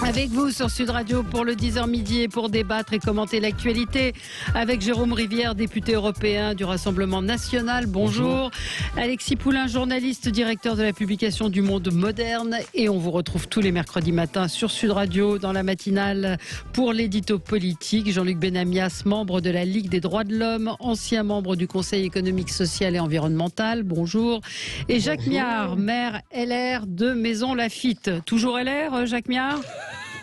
Avec vous sur Sud Radio pour le 10h midi et pour débattre et commenter l'actualité avec Jérôme Rivière, député européen du Rassemblement National. Bonjour. Alexis Poulain, journaliste, directeur de la publication du Monde Moderne. Et on vous retrouve tous les mercredis matins sur Sud Radio dans la matinale pour l'édito politique. Jean-Luc Benamias, membre de la Ligue des droits de l'homme, ancien membre du Conseil économique, social et environnemental. Bonjour. Et Jacques Miard, maire LR de Maisons-Laffitte. Toujours LR, Jacques Miard ?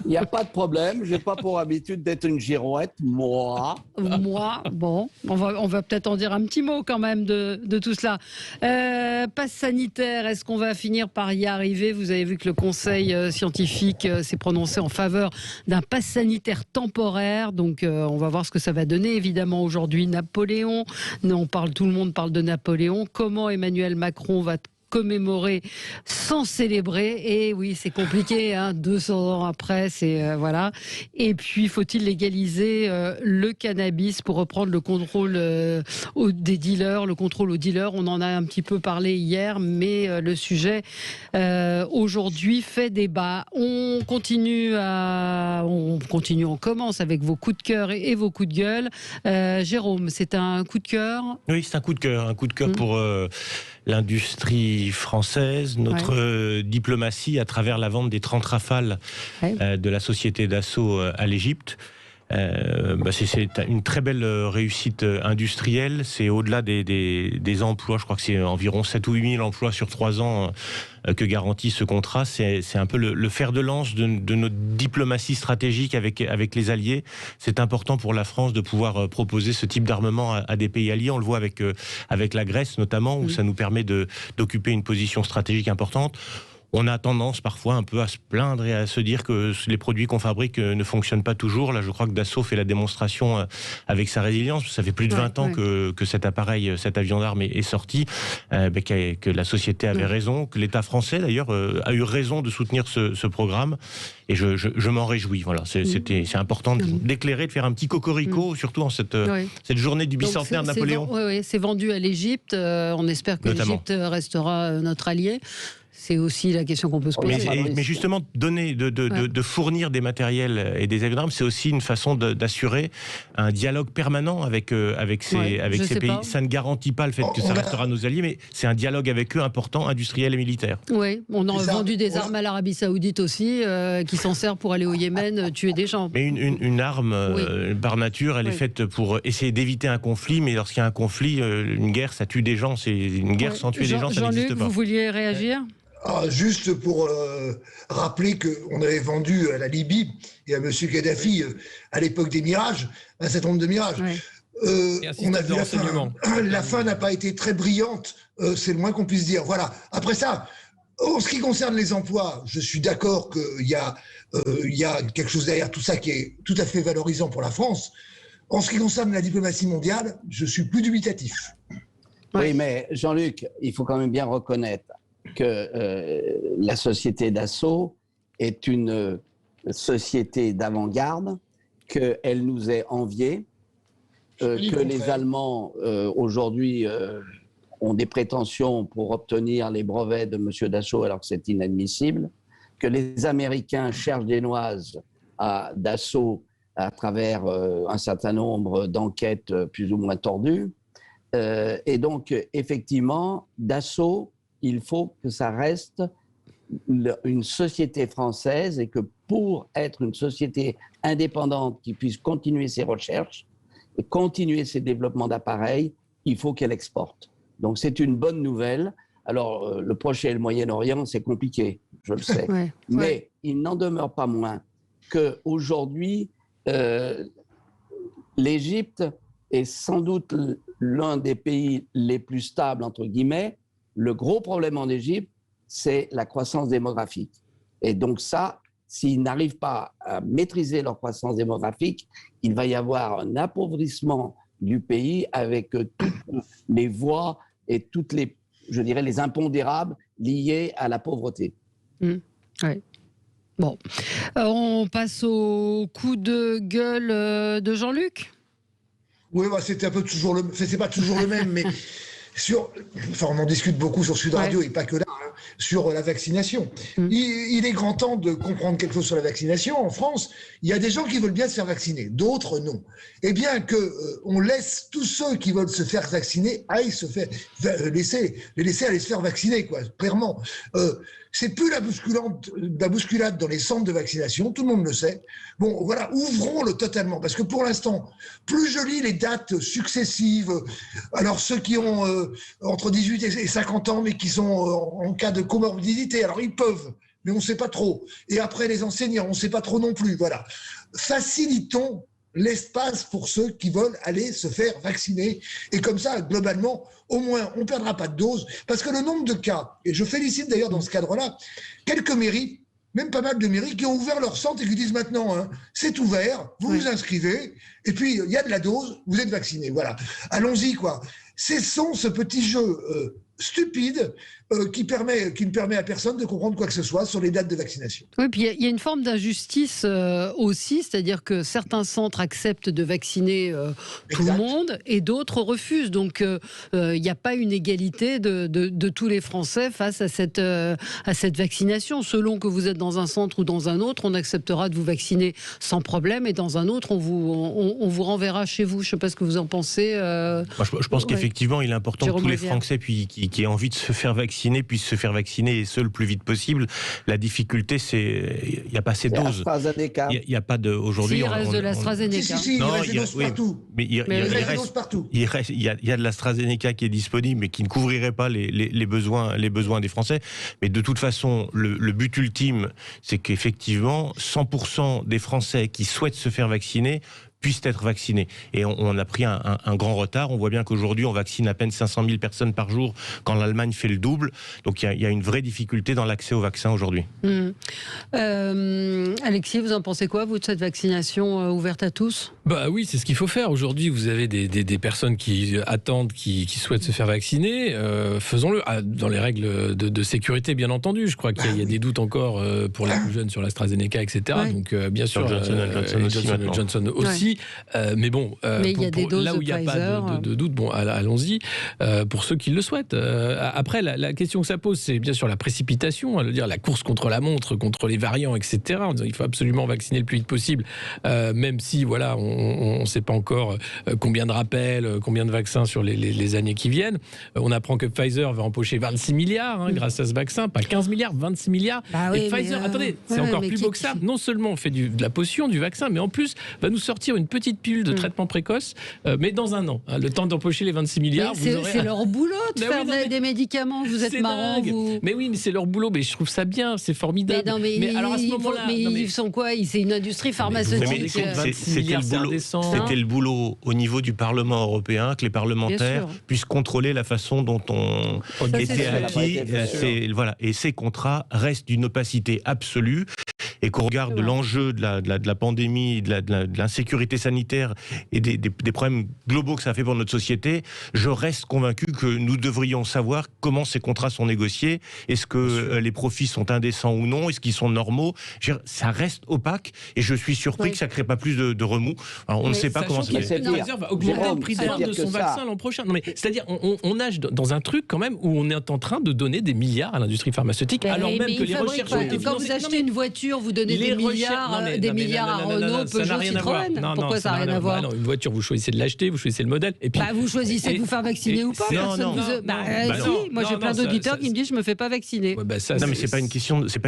Il n'y a pas de problème, je n'ai pas pour habitude d'être une girouette, moi. Moi, bon, on va peut-être en dire un petit mot quand même de tout cela. Passe sanitaire, est-ce qu'on va finir par y arriver ? Vous avez vu que le conseil scientifique s'est prononcé en faveur d'un passe sanitaire temporaire, donc on va voir ce que ça va donner. Évidemment, aujourd'hui, Napoléon, tout le monde parle de Napoléon. Comment Emmanuel Macron va commémorer sans célébrer? Et oui, c'est compliqué, 200 ans après, c'est voilà. Et puis, faut-il légaliser le cannabis pour reprendre le contrôle des dealers, le contrôle aux dealers? On en a un petit peu parlé hier, mais le sujet aujourd'hui fait débat. On commence avec vos coups de cœur et vos coups de gueule. Jérôme, c'est un coup de cœur? Oui, c'est un coup de cœur pour l'industrie française, notre diplomatie à travers la vente des 30 Rafales de la société Dassault à l'Égypte. C'est une très belle réussite industrielle. C'est au-delà des emplois, je crois que c'est environ 7 ou 8 000 emplois sur 3 ans que garantit ce contrat. C'est un peu le fer de lance de notre diplomatie stratégique avec les alliés. C'est important pour la France de pouvoir proposer ce type d'armement à des pays alliés. On le voit avec la Grèce notamment, où ça nous permet d'occuper une position stratégique importante. On a tendance parfois un peu à se plaindre et à se dire que les produits qu'on fabrique ne fonctionnent pas toujours. Là, je crois que Dassault fait la démonstration avec sa résilience. Ça fait plus de 20 ans que cet appareil, cet avion d'armes est sorti, que la société avait raison, que l'État français d'ailleurs a eu raison de soutenir ce programme. Et je m'en réjouis. Voilà, c'est important d'éclairer, de faire un petit cocorico, surtout en cette journée du bicentenaire de Napoléon. C'est vendu à l'Égypte. On espère que l'Égypte restera notre allié. C'est aussi la question qu'on peut se poser. Mais justement, de fournir des matériels et des avions d'armes, c'est aussi une façon d'assurer un dialogue permanent avec ces pays. Ça ne garantit pas le fait que ça restera nos alliés, mais c'est un dialogue avec eux important, industriel et militaire. Oui, on a vendu des armes à l'Arabie Saoudite aussi, qui s'en sert pour aller au Yémen tuer des gens. Mais une arme, par nature, elle est faite pour essayer d'éviter un conflit, mais lorsqu'il y a un conflit, une guerre, ça tue des gens. C'est une guerre sans tuer des gens, ça n'existe pas. Vous vouliez réagir ? Juste pour rappeler qu'on avait vendu à la Libye et à M. Kadhafi, à l'époque des Mirages, un certain nombre de Mirages. On a vu la fin n'a pas été très brillante, c'est le moins qu'on puisse dire. Voilà. Après ça, en ce qui concerne les emplois, je suis d'accord qu'il y a quelque chose derrière tout ça qui est tout à fait valorisant pour la France. En ce qui concerne la diplomatie mondiale, je suis plus dubitatif. Oui, mais Jean-Luc, il faut quand même bien reconnaître que la société Dassault est une société d'avant-garde, qu'elle nous est enviée, que les Allemands aujourd'hui ont des prétentions pour obtenir les brevets de M. Dassault alors que c'est inadmissible, que les Américains cherchent des noises à Dassault à travers un certain nombre d'enquêtes plus ou moins tordues. Et donc, effectivement, Dassault, il faut que ça reste une société française et que pour être une société indépendante qui puisse continuer ses recherches et continuer ses développements d'appareils, il faut qu'elle exporte. Donc c'est une bonne nouvelle. Alors le Proche et le Moyen-Orient, c'est compliqué, je le sais. Mais il n'en demeure pas moins qu'aujourd'hui, l'Égypte est sans doute l'un des pays les plus stables, entre guillemets. Le gros problème en Égypte, c'est la croissance démographique. Et donc ça, s'ils n'arrivent pas à maîtriser leur croissance démographique, il va y avoir un appauvrissement du pays avec toutes les voies et toutes les, je dirais, les impondérables liés à la pauvreté. Oui. Bon, on passe au coup de gueule de Jean-Luc. Oui, c'était un peu toujours c'est pas toujours le même, mais on en discute beaucoup sur Sud Radio et pas que là, hein, sur la vaccination. Il est grand temps de comprendre quelque chose sur la vaccination. En France, il y a des gens qui veulent bien se faire vacciner, d'autres non. Et bien qu'on laisse tous ceux qui veulent se faire vacciner aillent les laisser aller se faire vacciner, quoi, clairement. C'est plus la bousculade dans les centres de vaccination, tout le monde le sait. Bon, voilà, ouvrons-le totalement, parce que pour l'instant, plus je lis les dates successives, alors ceux qui ont entre 18 et 50 ans, mais qui sont en cas de comorbidité, alors ils peuvent, mais on ne sait pas trop. Et après, les enseignants, on ne sait pas trop non plus, voilà. Facilitons l'espace pour ceux qui veulent aller se faire vacciner. Et comme ça, globalement, au moins, on ne perdra pas de doses. Parce que le nombre de cas, et je félicite d'ailleurs dans ce cadre-là, quelques mairies, même pas mal de mairies, qui ont ouvert leur centre et qui disent maintenant, hein, c'est ouvert, vous vous inscrivez, et puis il y a de la dose, vous êtes vacciné. Voilà. Allons-y, quoi. Cessons ce petit jeu stupide qui ne permet à personne de comprendre quoi que ce soit sur les dates de vaccination. Oui, puis il y a une forme d'injustice aussi, c'est-à-dire que certains centres acceptent de vacciner tout le monde et d'autres refusent. Donc il n'y a pas une égalité de tous les Français face à cette vaccination. Selon que vous êtes dans un centre ou dans un autre, on acceptera de vous vacciner sans problème et dans un autre, on vous renverra chez vous. Je ne sais pas ce que vous en pensez. Moi, je pense qu'effectivement, il est important que tous les Français qui aient envie de se faire vacciner puissent se faire vacciner, et ce le plus vite possible. La difficulté, c'est il n'y a pas assez de doses. Il n'y a pas de aujourd'hui. Il reste de l'AstraZeneca. Si, non, il reste partout. Mais il reste partout. Il y a de l'AstraZeneca qui est disponible, mais qui ne couvrirait pas les besoins des Français. Mais de toute façon, le but ultime, c'est qu'effectivement, 100% des Français qui souhaitent se faire vacciner puissent être vaccinés. Et on a pris un grand retard. On voit bien qu'aujourd'hui, on vaccine à peine 500 000 personnes par jour, quand l'Allemagne fait le double. Donc il y a une vraie difficulté dans l'accès aux vaccins aujourd'hui. Alexis, vous en pensez quoi, vous, de cette vaccination ouverte à tous ? Bah oui, c'est ce qu'il faut faire. Aujourd'hui, vous avez des personnes qui attendent, qui souhaitent se faire vacciner. Faisons-le dans les règles de sécurité, bien entendu. Je crois qu'il y a des doutes encore pour les plus jeunes sur l'AstraZeneca, etc. Ouais. Donc bien sûr, Johnson aussi. Mais bon, mais il y a des doses là où il n'y a pas de doute, bon, allons-y, pour ceux qui le souhaitent. Après, la question que ça pose, c'est bien sûr la précipitation, dire la course contre la montre, contre les variants, etc. En disant, il faut absolument vacciner le plus vite possible, même si, voilà, on ne sait pas encore combien de rappels, combien de vaccins sur les années qui viennent. On apprend que Pfizer va empocher 26 milliards grâce à ce vaccin, pas 15 milliards, 26 milliards. Bah oui, et Pfizer, attendez, c'est encore plus beau que ça. Non seulement on fait de la potion, du vaccin, mais en plus va nous sortir une petite pilule de traitement précoce, mais dans un an. Le temps d'empocher les 26 milliards. C'est leur boulot de faire des médicaments. Vous êtes marrant, vous. Mais oui, mais c'est leur boulot. Mais je trouve ça bien, c'est formidable. Mais alors à ce moment-là, ils sont quoi ? C'est une industrie pharmaceutique. C'était le boulot au niveau du Parlement européen, que les parlementaires puissent contrôler la façon dont on était acquis. Voilà. Et ces contrats restent d'une opacité absolue. Et qu'on regarde l'enjeu de la pandémie, de l'insécurité sanitaire et des problèmes globaux que ça fait pour notre société, je reste convaincu que nous devrions savoir comment ces contrats sont négociés. Est-ce que les profits sont indécents ou non ? Est-ce qu'ils sont normaux ? Ça reste opaque et je suis surpris que ça ne crée pas plus de remous. Alors, on ne sait pas comment ça se fait. Pfizer va augmenter le prix de vente de son vaccin l'an prochain. Non, mais, c'est-à-dire, on nage dans un truc quand même où on est en train de donner des milliards à l'industrie pharmaceutique, alors même que les recherches ont été financées. Quand vous achetez une voiture, vous donnez des milliards à Renault, Peugeot, Citroën. Pourquoi ça n'a rien à voir ? Une voiture, vous choisissez de l'acheter, vous choisissez le modèle. Et puis, vous choisissez de vous faire vacciner ou pas. Moi j'ai plein d'auditeurs qui me disent je me fais pas vacciner. Non, mais c'est pas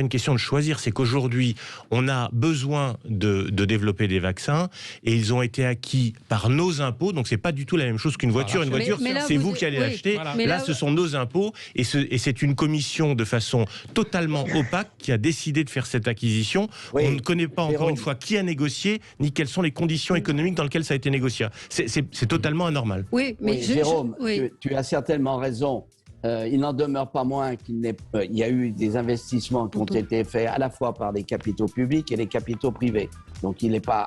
une question de choisir. C'est qu'aujourd'hui on a besoin de développer des vaccins et ils ont été acquis par nos impôts. Donc c'est pas du tout la même chose qu'une voiture. Une voiture, c'est vous qui allez l'acheter. Là, ce sont nos impôts et c'est une commission de façon totalement opaque qui a décidé de faire cette acquisition. On ne connaît pas encore une fois qui a négocié ni quelles sont les conditions économiques dans lesquelles ça a été négocié. C'est totalement anormal. Oui, Jérôme, tu as certainement raison. Il n'en demeure pas moins qu'il y a eu des investissements qui ont été faits à la fois par des capitaux publics et des capitaux privés. Donc il n'est pas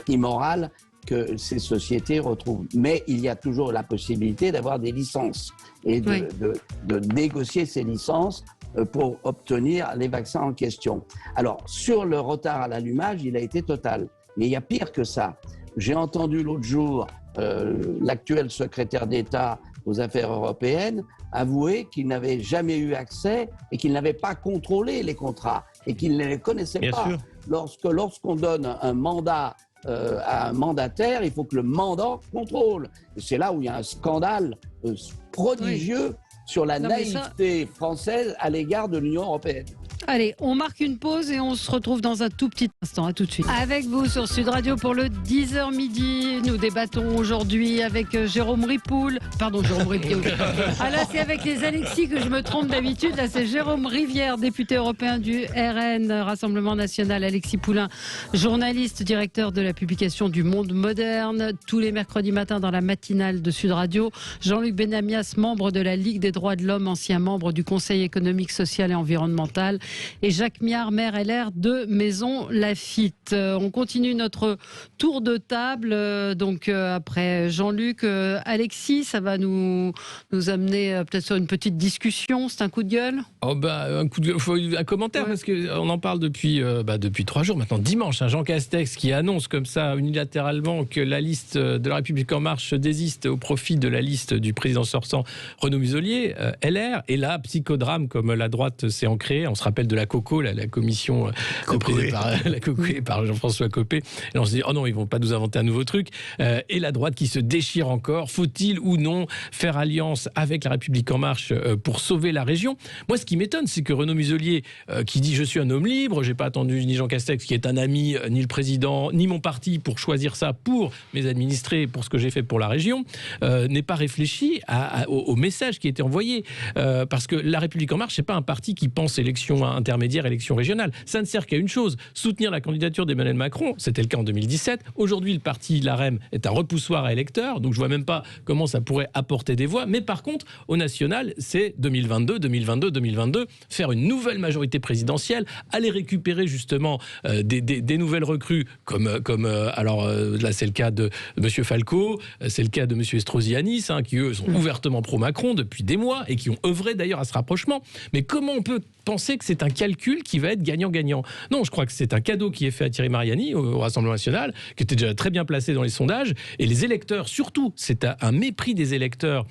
immoral que ces sociétés retrouvent. Mais il y a toujours la possibilité d'avoir des licences et de négocier ces licences pour obtenir les vaccins en question. Alors, sur le retard à l'allumage, il a été total. Mais il y a pire que ça. J'ai entendu l'autre jour l'actuel secrétaire d'État aux affaires européennes, avoué qu'il n'avait jamais eu accès et qu'il n'avait pas contrôlé les contrats et qu'il ne les connaissait pas. Lorsqu'on donne un mandat à un mandataire, il faut que le mandant contrôle. Et c'est là où il y a un scandale prodigieux sur la naïveté française à l'égard de l'Union européenne. Allez, on marque une pause et on se retrouve dans un tout petit instant. À tout de suite. Avec vous sur Sud Radio pour le 10h midi. Nous débattons aujourd'hui avec Jérôme Ripoul. Pardon, Jérôme Ripoul. Ah là, c'est avec les Alexis que je me trompe d'habitude. Là, c'est Jérôme Rivière, député européen du RN, Rassemblement National. Alexis Poulain, journaliste, directeur de la publication du Monde Moderne. Tous les mercredis matins dans la matinale de Sud Radio. Jean-Luc Benamias, membre de la Ligue des droits de l'homme, ancien membre du Conseil économique, social et environnemental. Et Jacques Miard, maire LR de Maison Lafitte. On continue notre tour de table. Donc après Jean-Luc, Alexis, ça va nous amener peut-être sur une petite discussion. C'est un coup de gueule ? Un coup de gueule, faut un commentaire parce qu'on en parle depuis 3 jours maintenant. Dimanche, Jean Castex qui annonce comme ça unilatéralement que la liste de la République En Marche désiste au profit de la liste du président sortant Renaud Muselier, LR. Et là, psychodrame comme la droite s'est ancrée. On se rappelle de la COCO, la commission présidée par Jean-François Copé. Et on se dit, oh non, ils vont pas nous inventer un nouveau truc. Et la droite qui se déchire encore. Faut-il ou non faire alliance avec la République En Marche pour sauver la région ? Moi, ce qui m'étonne, c'est que Renaud Muselier, qui dit « je suis un homme libre, j'ai pas attendu ni Jean Castex, qui est un ami, ni le président, ni mon parti pour choisir ça pour mes administrés, pour ce que j'ai fait pour la région », n'ait pas réfléchi au message qui a été envoyé. Parce que la République En Marche, c'est pas un parti qui pense élection intermédiaire, élection régionale. Ça ne sert qu'à une chose, soutenir la candidature d'Emmanuel Macron. C'était le cas en 2017. Aujourd'hui, le parti LaREM est un repoussoir à électeurs, donc je vois même pas comment ça pourrait apporter des voix. Mais par contre, au national, c'est 2022, faire une nouvelle majorité présidentielle, aller récupérer justement des nouvelles recrues, là c'est le cas de M. Falco, c'est le cas de M. Estrosi-Anis, qui eux sont ouvertement pro-Macron depuis des mois et qui ont œuvré d'ailleurs à ce rapprochement. Mais comment on peut penser que c'est un calcul qui va être gagnant-gagnant? Non, je crois que c'est un cadeau qui est fait à Thierry Mariani au Rassemblement National, qui était déjà très bien placé dans les sondages, et les électeurs, surtout, c'est un mépris des électeurs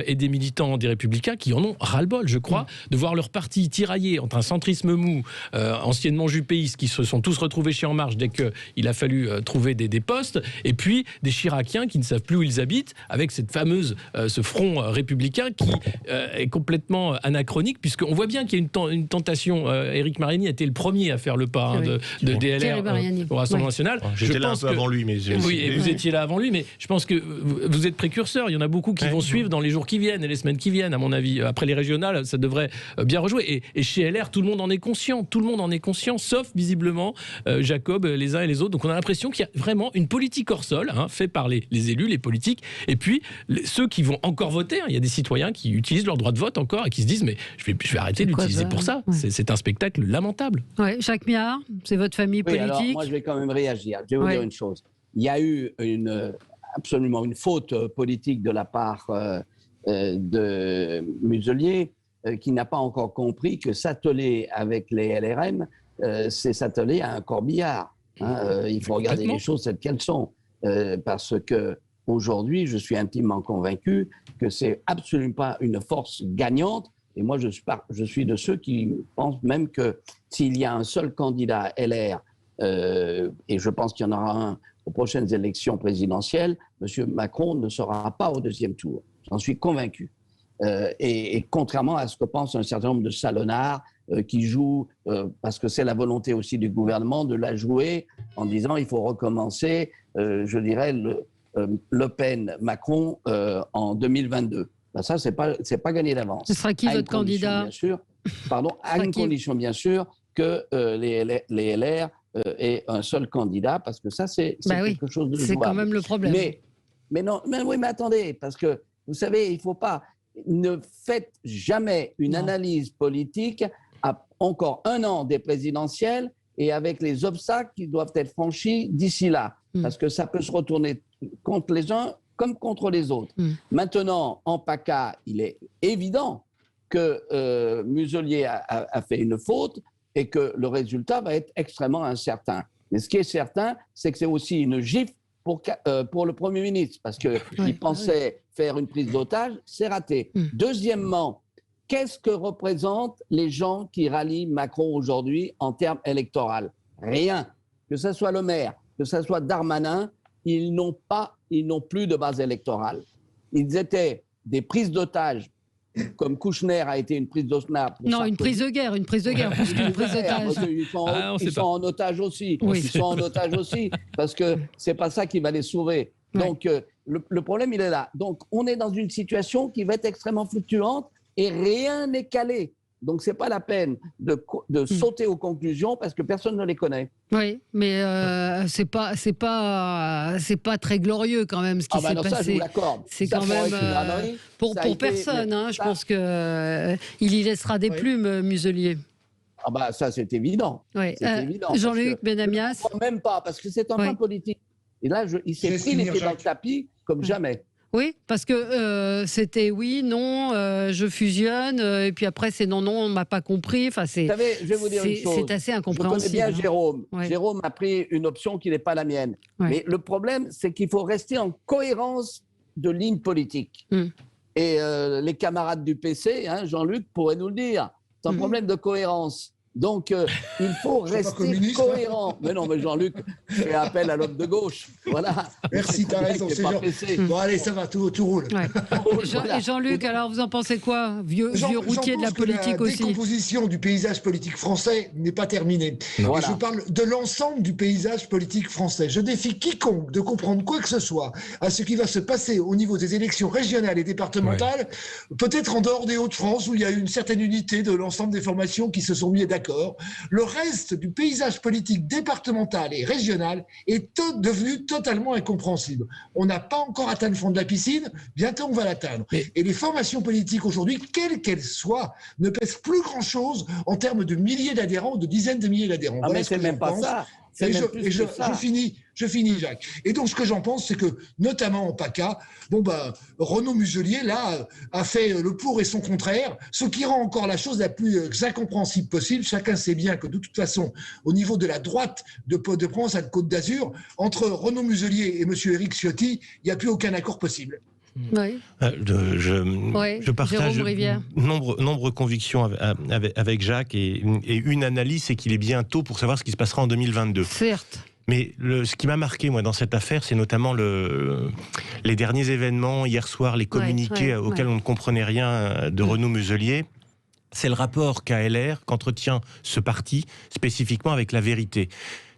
et des militants des Républicains qui en ont ras-le-bol, je crois, de voir leur parti tiraillé entre un centrisme mou, anciennement jupéiste, qui se sont tous retrouvés chez En Marche dès qu'il a fallu trouver des postes, et puis des Chiraciens qui ne savent plus où ils habitent, avec cette fameuse, ce front républicain qui est complètement anachronique, puisqu'on voit bien qu'il y a une tentation. Éric Mariani a été le premier à faire le pas de DLR au Rassemblement National. J'étais là un peu avant lui. Oui, et vous étiez là avant lui, mais je pense que vous êtes précurseur. Il y en a beaucoup qui vont suivre dans les jours qui viennent et les semaines qui viennent, à mon avis. Après les régionales, ça devrait bien rejouer. Et chez LR, tout le monde en est conscient. Tout le monde en est conscient, sauf visiblement Jacob, les uns et les autres. Donc on a l'impression qu'il y a vraiment une politique hors sol, faite par les élus, les politiques, et puis ceux qui vont encore voter. Il y a des citoyens qui utilisent leur droit de vote encore et qui se disent mais je vais arrêter d'utiliser pour ça. C'est un spectacle lamentable. Jacques Miard, c'est votre famille politique. Alors, moi, je vais quand même réagir. Je vais vous dire une chose. Il y a eu absolument une faute politique de la part de Muselier qui n'a pas encore compris que s'atteler avec les LRM, c'est s'atteler à un corbillard. Il faut regarder les choses telles qu'elles sont. Parce que aujourd'hui, je suis intimement convaincu que c'est absolument pas une force gagnante. Et moi, je suis de ceux qui pensent même que s'il y a un seul candidat LR, et je pense qu'il y en aura un aux prochaines élections présidentielles, M. Macron ne sera pas au deuxième tour. J'en suis convaincu. Et contrairement à ce que pensent un certain nombre de salonnards qui jouent, parce que c'est la volonté aussi du gouvernement de la jouer en disant il faut recommencer, je dirais, Le Pen-Macron en 2022. Ben ça, c'est pas gagné d'avance. Ce sera qui votre candidat ? Bien sûr, à une condition, bien sûr, que les LR aient un seul candidat, parce que ça, c'est quelque chose de jouable. C'est quand même le problème. Mais attendez, parce que, vous savez, il ne faut pas... Ne faites jamais une analyse politique à encore un an des présidentielles et avec les obstacles qui doivent être franchis d'ici là. Parce que ça peut se retourner contre les uns comme contre les autres. Maintenant, en PACA, il est évident que Muselier a fait une faute et que le résultat va être extrêmement incertain. Mais ce qui est certain, c'est que c'est aussi une gifle pour le Premier ministre, parce qu'il pensait faire une prise d'otage, c'est raté. Deuxièmement, qu'est-ce que représentent les gens qui rallient Macron aujourd'hui en termes électoraux? Rien. Que ce soit le maire, que ce soit Darmanin, ils n'ont plus de base électorale. Ils étaient des prises d'otages, comme Kouchner a été une prise d'otage. Non, une prise de guerre, plus qu'une prise d'otage. Ils sont en otage aussi. Oui. Ils sont en otage aussi, parce que c'est pas ça qui va les sauver. Donc, le problème, il est là. Donc, on est dans une situation qui va être extrêmement fluctuante et rien n'est calé. Donc, ce n'est pas la peine de sauter aux conclusions parce que personne ne les connaît. Oui, mais c'est pas très glorieux quand même ce qui s'est passé. Ça, je vous l'accorde. C'est quand même pour personne. Je pense qu'il y laissera des plumes, Muselier. Ah bah ça, c'est évident. Oui. Jean-Luc Benamias. Je ne crois même pas, parce que c'est un point politique. Et là, il s'est pris les pieds dans le tapis comme jamais. Oui, parce que c'était oui, non, je fusionne, et puis après c'est non, on ne m'a pas compris. Enfin, vous savez, je vais vous dire une chose. C'est assez incompréhensible. Je connais bien Jérôme. Ouais. Jérôme a pris une option qui n'est pas la mienne. Ouais. Mais le problème, c'est qu'il faut rester en cohérence de ligne politique. Et les camarades du PC, Jean-Luc, pourraient nous le dire. C'est un problème de cohérence. Donc, il faut rester cohérent. Mais non, mais Jean-Luc fait appel à l'homme de gauche. Voilà. Merci, t'as raison. Bon, allez, ça va, tout roule. Ouais. Et Jean-Luc, alors vous en pensez quoi? Vieux routier de la politique aussi. La décomposition du paysage politique français n'est pas terminée. Voilà. Et je parle de l'ensemble du paysage politique français. Je défie quiconque de comprendre quoi que ce soit à ce qui va se passer au niveau des élections régionales et départementales, peut-être en dehors des Hauts-de-France, où il y a une certaine unité de l'ensemble des formations qui se sont mis d'accord. Le reste du paysage politique départemental et régional est devenu totalement incompréhensible. On n'a pas encore atteint le fond de la piscine, bientôt on va l'atteindre. Et les formations politiques aujourd'hui, quelles qu'elles soient, ne pèsent plus grand-chose en termes de milliers d'adhérents ou de dizaines de milliers d'adhérents. Ah, voilà mais c'est même pas ça. Je finis, Jacques. Et donc, ce que j'en pense, c'est que, notamment en PACA, Renaud Muselier, là, a fait le pour et son contraire, ce qui rend encore la chose la plus incompréhensible possible. Chacun sait bien que, de toute façon, au niveau de la droite de Provence à de Côte d'Azur, entre Renaud Muselier et M. Éric Ciotti, il n'y a plus aucun accord possible. Oui. Je partage nombre de convictions avec Jacques et une analyse, c'est qu'il est bien tôt pour savoir ce qui se passera en 2022. Certes. Mais ce qui m'a marqué, moi, dans cette affaire, c'est notamment les derniers événements, hier soir, les communiqués auxquels on ne comprenait rien de Renaud Muselier. C'est le rapport qu'entretient ce parti, spécifiquement avec la vérité.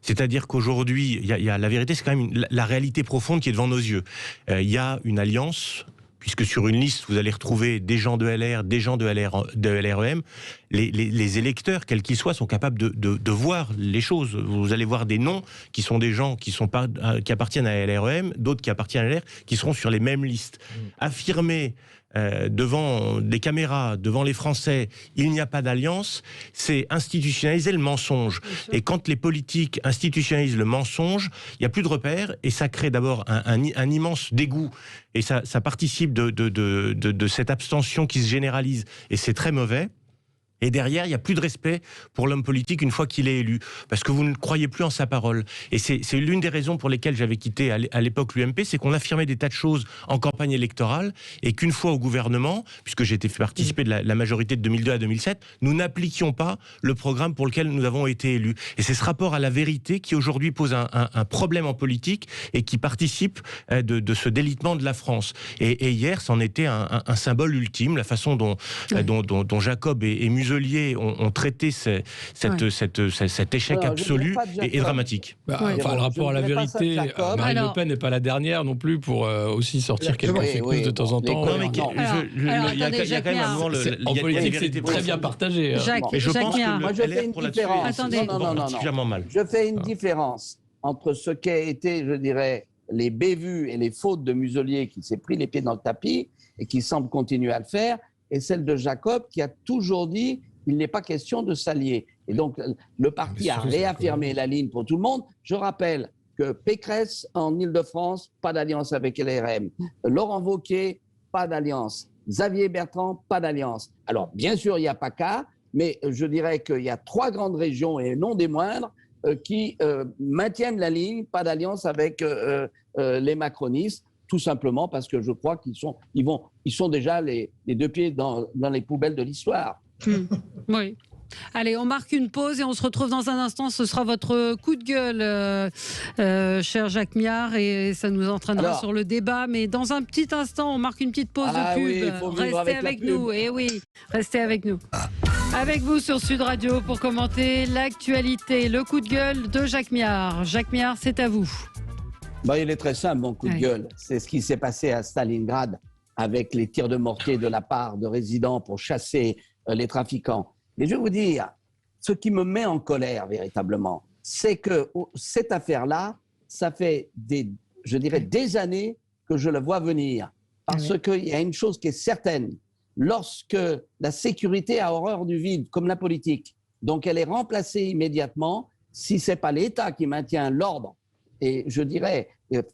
C'est-à-dire qu'aujourd'hui, la vérité, c'est quand même la réalité profonde qui est devant nos yeux. Il y a une alliance, puisque sur une liste, vous allez retrouver des gens de LR, des gens de LREM. Les électeurs, quels qu'ils soient, sont capables de voir les choses. Vous allez voir des noms qui sont des gens qui appartiennent à LREM, d'autres qui appartiennent à LR, qui seront sur les mêmes listes. Affirmer devant des caméras, devant les Français, il n'y a pas d'alliance, c'est institutionnaliser le mensonge. Et quand les politiques institutionnalisent le mensonge, il n'y a plus de repères, et ça crée d'abord un immense dégoût, et ça participe de cette abstention qui se généralise, et c'est très mauvais. Et derrière, il n'y a plus de respect pour l'homme politique une fois qu'il est élu, parce que vous ne croyez plus en sa parole. Et c'est l'une des raisons pour lesquelles j'avais quitté à l'époque l'UMP, c'est qu'on affirmait des tas de choses en campagne électorale, et qu'une fois au gouvernement, puisque j'ai été participé de la majorité de 2002 à 2007, nous n'appliquions pas le programme pour lequel nous avons été élus. Et c'est ce rapport à la vérité qui aujourd'hui pose un problème en politique, et qui participe de ce délitement de la France. Et hier, c'en était un symbole ultime, la façon dont Jacob et Muselier ont traité cet échec absolu et dramatique. Le rapport à la vérité, Marine Le Pen n'est pas la dernière non plus pour aussi sortir quelques fake news de temps en temps. Non, mais il y a quand même un moment... En politique, c'est très bien partagé. Mais je pense que moi, je fais une différence. Non. Je fais une différence entre ce qu'a été, je dirais, les bévues et les fautes de Muselier qui s'est pris les pieds dans le tapis et qui semble continuer à le faire, et celle de Jacob qui a toujours dit qu'il n'est pas question de s'allier. Et donc, le parti a réaffirmé la ligne pour tout le monde. Je rappelle que Pécresse, en Ile-de-France, pas d'alliance avec LRM. Laurent Wauquiez, pas d'alliance. Xavier Bertrand, pas d'alliance. Alors, bien sûr, il n'y a pas qu'à, mais je dirais qu'il y a 3 grandes régions, et non des moindres, qui maintiennent la ligne, pas d'alliance avec les macronistes, tout simplement parce que je crois qu'ils sont déjà les deux pieds dans les poubelles de l'histoire. Oui. Allez, on marque une pause et on se retrouve dans un instant. Ce sera votre coup de gueule, cher Jacques Miard, et ça nous entraînera sur le débat. Mais dans un petit instant, on marque une petite pause de pub. Oui, restez avec nous. Et oui, restez avec nous. Avec vous sur Sud Radio pour commenter l'actualité, le coup de gueule de Jacques Miard. Jacques Miard, c'est à vous. Il est très simple, mon coup de gueule. C'est ce qui s'est passé à Stalingrad avec les tirs de mortier de la part de résidents pour chasser les trafiquants. Mais je vais vous dire, ce qui me met en colère véritablement, c'est que cette affaire-là, ça fait des années que je le vois venir. Parce qu'il y a une chose qui est certaine, lorsque la sécurité a horreur du vide, comme la politique, donc elle est remplacée immédiatement, si ce n'est pas l'État qui maintient l'ordre, et je dirais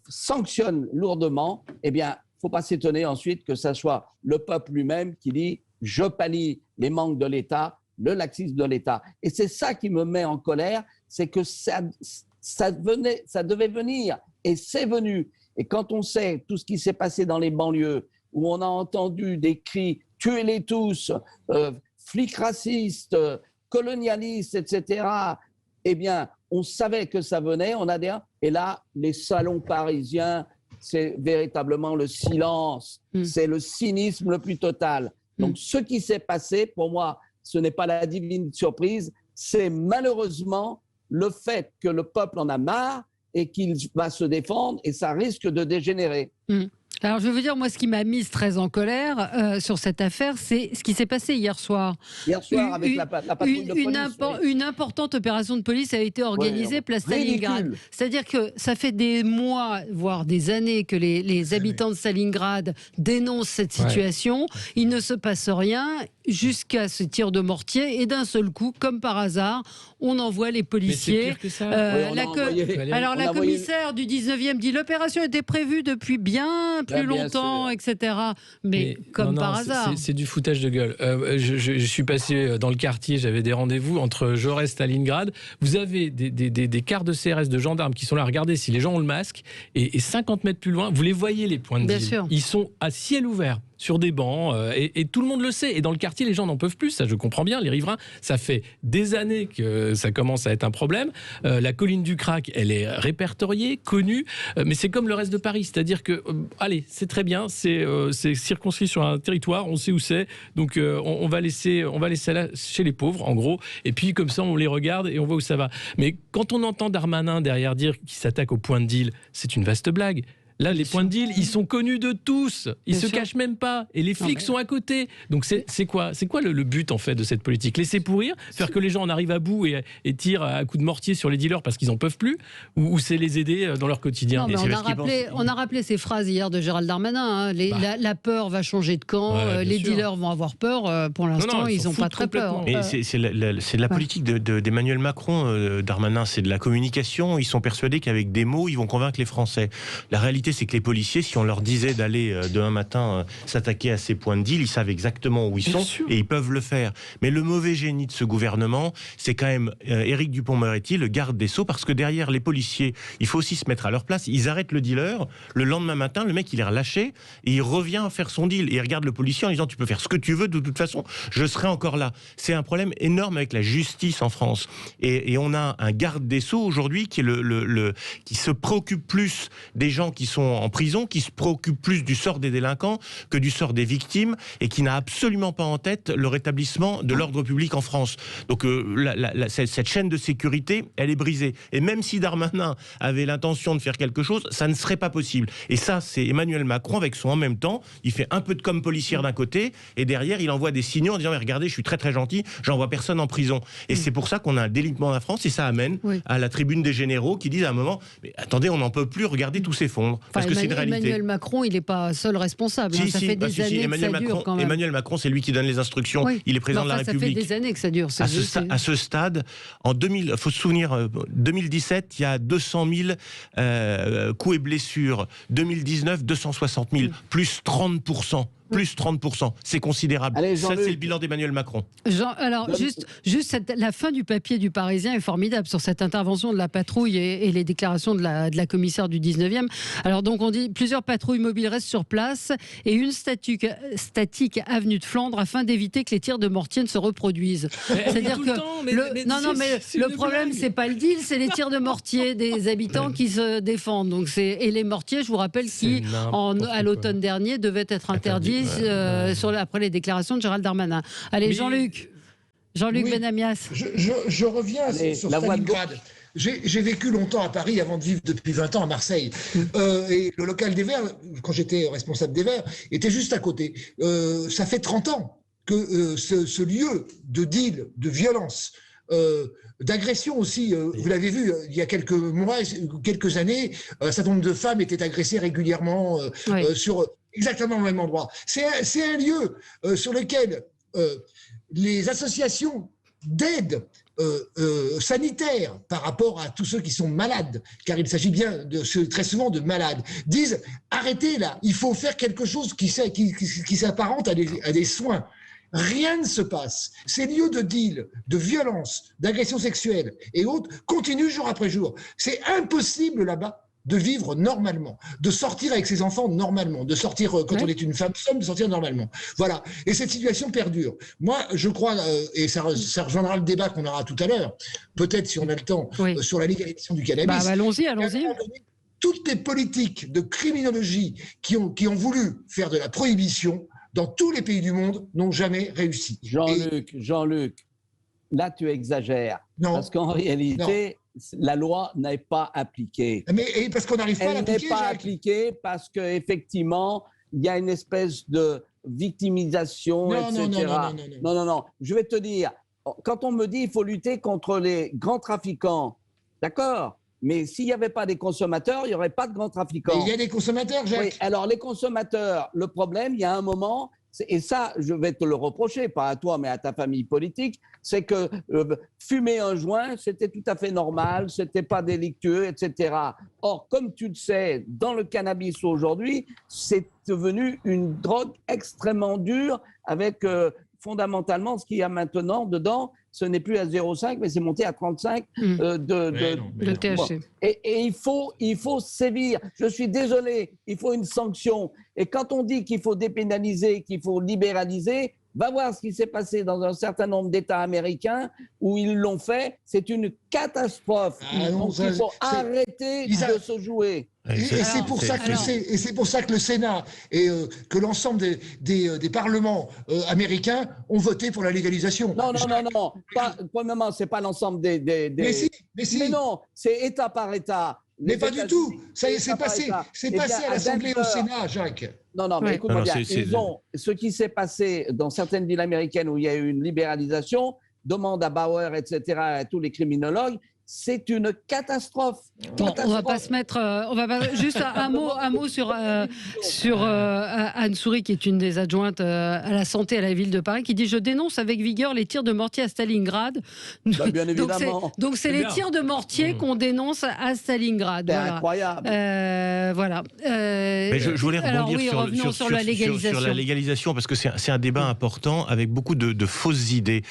sanctionne lourdement, eh bien, il ne faut pas s'étonner ensuite que ce soit le peuple lui-même qui dit « je pallie les manques de l'État », le laxisme de l'État. Et c'est ça qui me met en colère, c'est que ça devait venir, et c'est venu. Et quand on sait tout ce qui s'est passé dans les banlieues, où on a entendu des cris « tuez-les tous », flics racistes, colonialistes, etc., eh bien, on savait que ça venait, et là, les salons parisiens, c'est véritablement le silence, c'est le cynisme le plus total. Donc, ce qui s'est passé, pour moi, ce n'est pas la divine surprise, c'est malheureusement le fait que le peuple en a marre et qu'il va se défendre, et ça risque de dégénérer. Alors, je vais vous dire, moi, ce qui m'a mise très en colère sur cette affaire, c'est ce qui s'est passé hier soir. Hier soir, avec la patrouille de police. Une importante opération de police a été organisée place Stalingrad. C'est-à-dire que ça fait des mois, voire des années, que les habitants de Stalingrad dénoncent cette situation. Il ne se passe rien jusqu'à ce tir de mortier, et d'un seul coup, comme par hasard, on envoie les policiers. Mais c'est pire que ça. Alors, la commissaire du 19e dit l'opération était prévue depuis bien plus longtemps, etc. Mais comme par hasard. C'est du foutage de gueule. Je suis passé dans le quartier, j'avais des rendez-vous entre Jaurès et Stalingrad. Vous avez des quarts de CRS de gendarmes qui sont là à regarder si les gens ont le masque, et 50 mètres plus loin, vous les voyez, les points de deal. Ils sont à ciel ouvert sur des bancs, et tout le monde le sait. Et dans le quartier, les gens n'en peuvent plus, ça je comprends bien, les riverains, ça fait des années que ça commence à être un problème. La colline du Crac, elle est répertoriée, connue, mais c'est comme le reste de Paris, c'est-à-dire que, allez, c'est très bien, c'est circonscrit sur un territoire, on sait où c'est, donc on va laisser là chez les pauvres, en gros, et puis comme ça, on les regarde et on voit où ça va. Mais quand on entend Darmanin derrière dire qu'il s'attaque aux points de deal, c'est une vaste blague. Là, les points de deal, ils sont connus de tous. Ils se cachent même pas. Et les flics sont à côté. Donc, c'est quoi le but, en fait, de cette politique? Laisser pourrir? Faire que les gens en arrivent à bout et tirent à coups de mortier sur les dealers parce qu'ils n'en peuvent plus? Ou c'est les aider dans leur quotidien? On a rappelé ces phrases hier de Gérald Darmanin. La peur va changer de camp. Les dealers vont avoir peur. Pour l'instant, ils n'ont pas très peur. Mais c'est la politique d'Emmanuel Macron, Darmanin. C'est de la communication. Ils sont persuadés qu'avec des mots, ils vont convaincre les Français. La réalité, c'est que les policiers, si on leur disait d'aller demain matin s'attaquer à ces points de deal, ils savent exactement où ils sont et ils peuvent le faire. Mais le mauvais génie de ce gouvernement, c'est quand même Éric Dupond-Moretti, le garde des Sceaux, parce que derrière les policiers, il faut aussi se mettre à leur place. Ils arrêtent le dealer, le lendemain matin, le mec il est relâché et il revient faire son deal. Et il regarde le policier en disant tu peux faire ce que tu veux, de toute façon, je serai encore là. C'est un problème énorme avec la justice en France. Et on a un garde des Sceaux aujourd'hui qui est qui se préoccupe plus des gens qui sont en prison, qui se préoccupe plus du sort des délinquants que du sort des victimes, et qui n'a absolument pas en tête le rétablissement de l'ordre public en France. Donc cette chaîne de sécurité, elle est brisée. Et même si Darmanin avait l'intention de faire quelque chose, ça ne serait pas possible. Et ça, c'est Emmanuel Macron avec son en même temps. Il fait un peu de com policière d'un côté, et derrière, il envoie des signaux en disant mais regardez, je suis très très gentil, j'envoie personne en prison. Et c'est pour ça qu'on a un délitement en France, et ça amène à la tribune des généraux qui disent à un moment mais attendez, on n'en peut plus, regardez tout s'effondre. Parce que c'est une réalité. Emmanuel Macron, il n'est pas seul responsable. Ça fait des années que ça dure quand même. Emmanuel Macron, c'est lui qui donne les instructions. Il est président de la République. Ça fait des années que ça dure. À ce stade, en 2000, faut se souvenir, 2017, il y a 200 000 coups et blessures. 2019, 260 000, plus 30%. plus 30%. C'est considérable. Allez, ça, c'est le bilan d'Emmanuel Macron. Alors, juste la fin du papier du Parisien est formidable sur cette intervention de la patrouille et les déclarations de la commissaire du 19e. Alors, donc, on dit plusieurs patrouilles mobiles restent sur place et une statique avenue de Flandre afin d'éviter que les tirs de mortier ne se reproduisent. C'est-à-dire que le problème, c'est pas le deal, c'est les tirs de mortier des habitants qui se défendent. Donc, et les mortiers, je vous rappelle, qui, à l'automne dernier, devaient être interdits après les déclarations de Gérald Darmanin. Allez, Jean-Luc Benamias. Je reviens sur Stalingrad. J'ai vécu longtemps à Paris avant de vivre depuis 20 ans à Marseille. Et le local des Verts, quand j'étais responsable des Verts, était juste à côté. Ça fait 30 ans que ce lieu de deal, de violence, d'agression aussi, vous l'avez vu, il y a quelques mois, quelques années, un certain nombre de femmes étaient agressées régulièrement sur exactement le même endroit. C'est un lieu sur lequel les associations d'aide sanitaire par rapport à tous ceux qui sont malades, car il s'agit bien très souvent de malades, disent arrêtez là, il faut faire quelque chose qui s'apparente à des soins. Rien ne se passe. Ces lieux de deal, de violence, d'agression sexuelle et autres continuent jour après jour. C'est impossible là-bas de vivre normalement, de sortir avec ses enfants normalement, de sortir quand on est une femme seule, de sortir normalement. Voilà. Et cette situation perdure. Moi, je crois, et ça rejoindra le débat qu'on aura tout à l'heure, peut-être si on a le temps, sur la légalisation du cannabis. Allons-y. Toutes les politiques de criminologie qui ont voulu faire de la prohibition dans tous les pays du monde n'ont jamais réussi. Jean-Luc, là tu exagères. Non. Parce qu'en réalité, la loi n'est pas appliquée. Mais parce qu'on n'arrive pas à l'appliquer. Elle n'est pas appliquée parce qu'effectivement, il y a une espèce de victimisation, etc. Non. Je vais te dire, quand on me dit qu'il faut lutter contre les grands trafiquants, d'accord, mais s'il n'y avait pas des consommateurs, il n'y aurait pas de grands trafiquants. Mais il y a des consommateurs, Jacques. Oui, alors les consommateurs, le problème, il y a un moment, et ça, je vais te le reprocher, pas à toi, mais à ta famille politique, c'est que fumer un joint, c'était tout à fait normal, c'était pas délictueux, etc. Or, comme tu le sais, dans le cannabis aujourd'hui, c'est devenu une drogue extrêmement dure avec fondamentalement ce qu'il y a maintenant dedans. Ce n'est plus à 0,5, mais c'est monté à 35 de THC. Bon. Et il faut sévir. Je suis désolé, il faut une sanction. Et quand on dit qu'il faut dépénaliser, qu'il faut libéraliser, va voir ce qui s'est passé dans un certain nombre d'États américains où ils l'ont fait. C'est une catastrophe. Donc il faut arrêter de se jouer. Et c'est pour ça que le Sénat et que l'ensemble des parlements américains ont voté pour la légalisation. Non. Premièrement, c'est pas l'ensemble des... Mais si. Mais non, c'est État par État. Mais pas du tout. Ça y est, c'est passé. C'est passé à l'Assemblée au Sénat, Jacques. Non, mais écoute-moi bien. Ce qui s'est passé dans certaines villes américaines où il y a eu une libéralisation, demande à Bauer, etc., à tous les criminologues, c'est une catastrophe. Bon, on va pas se mettre. Juste un mot sur Anne Soury, qui est une des adjointes à la santé à la ville de Paris, qui dit: je dénonce avec vigueur les tirs de mortier à Stalingrad. Bien évidemment. Donc c'est les tirs de mortier qu'on dénonce à Stalingrad. C'est incroyable. Voilà. Mais je voulais rebondir sur la légalisation, parce que c'est un débat important avec beaucoup de fausses idées.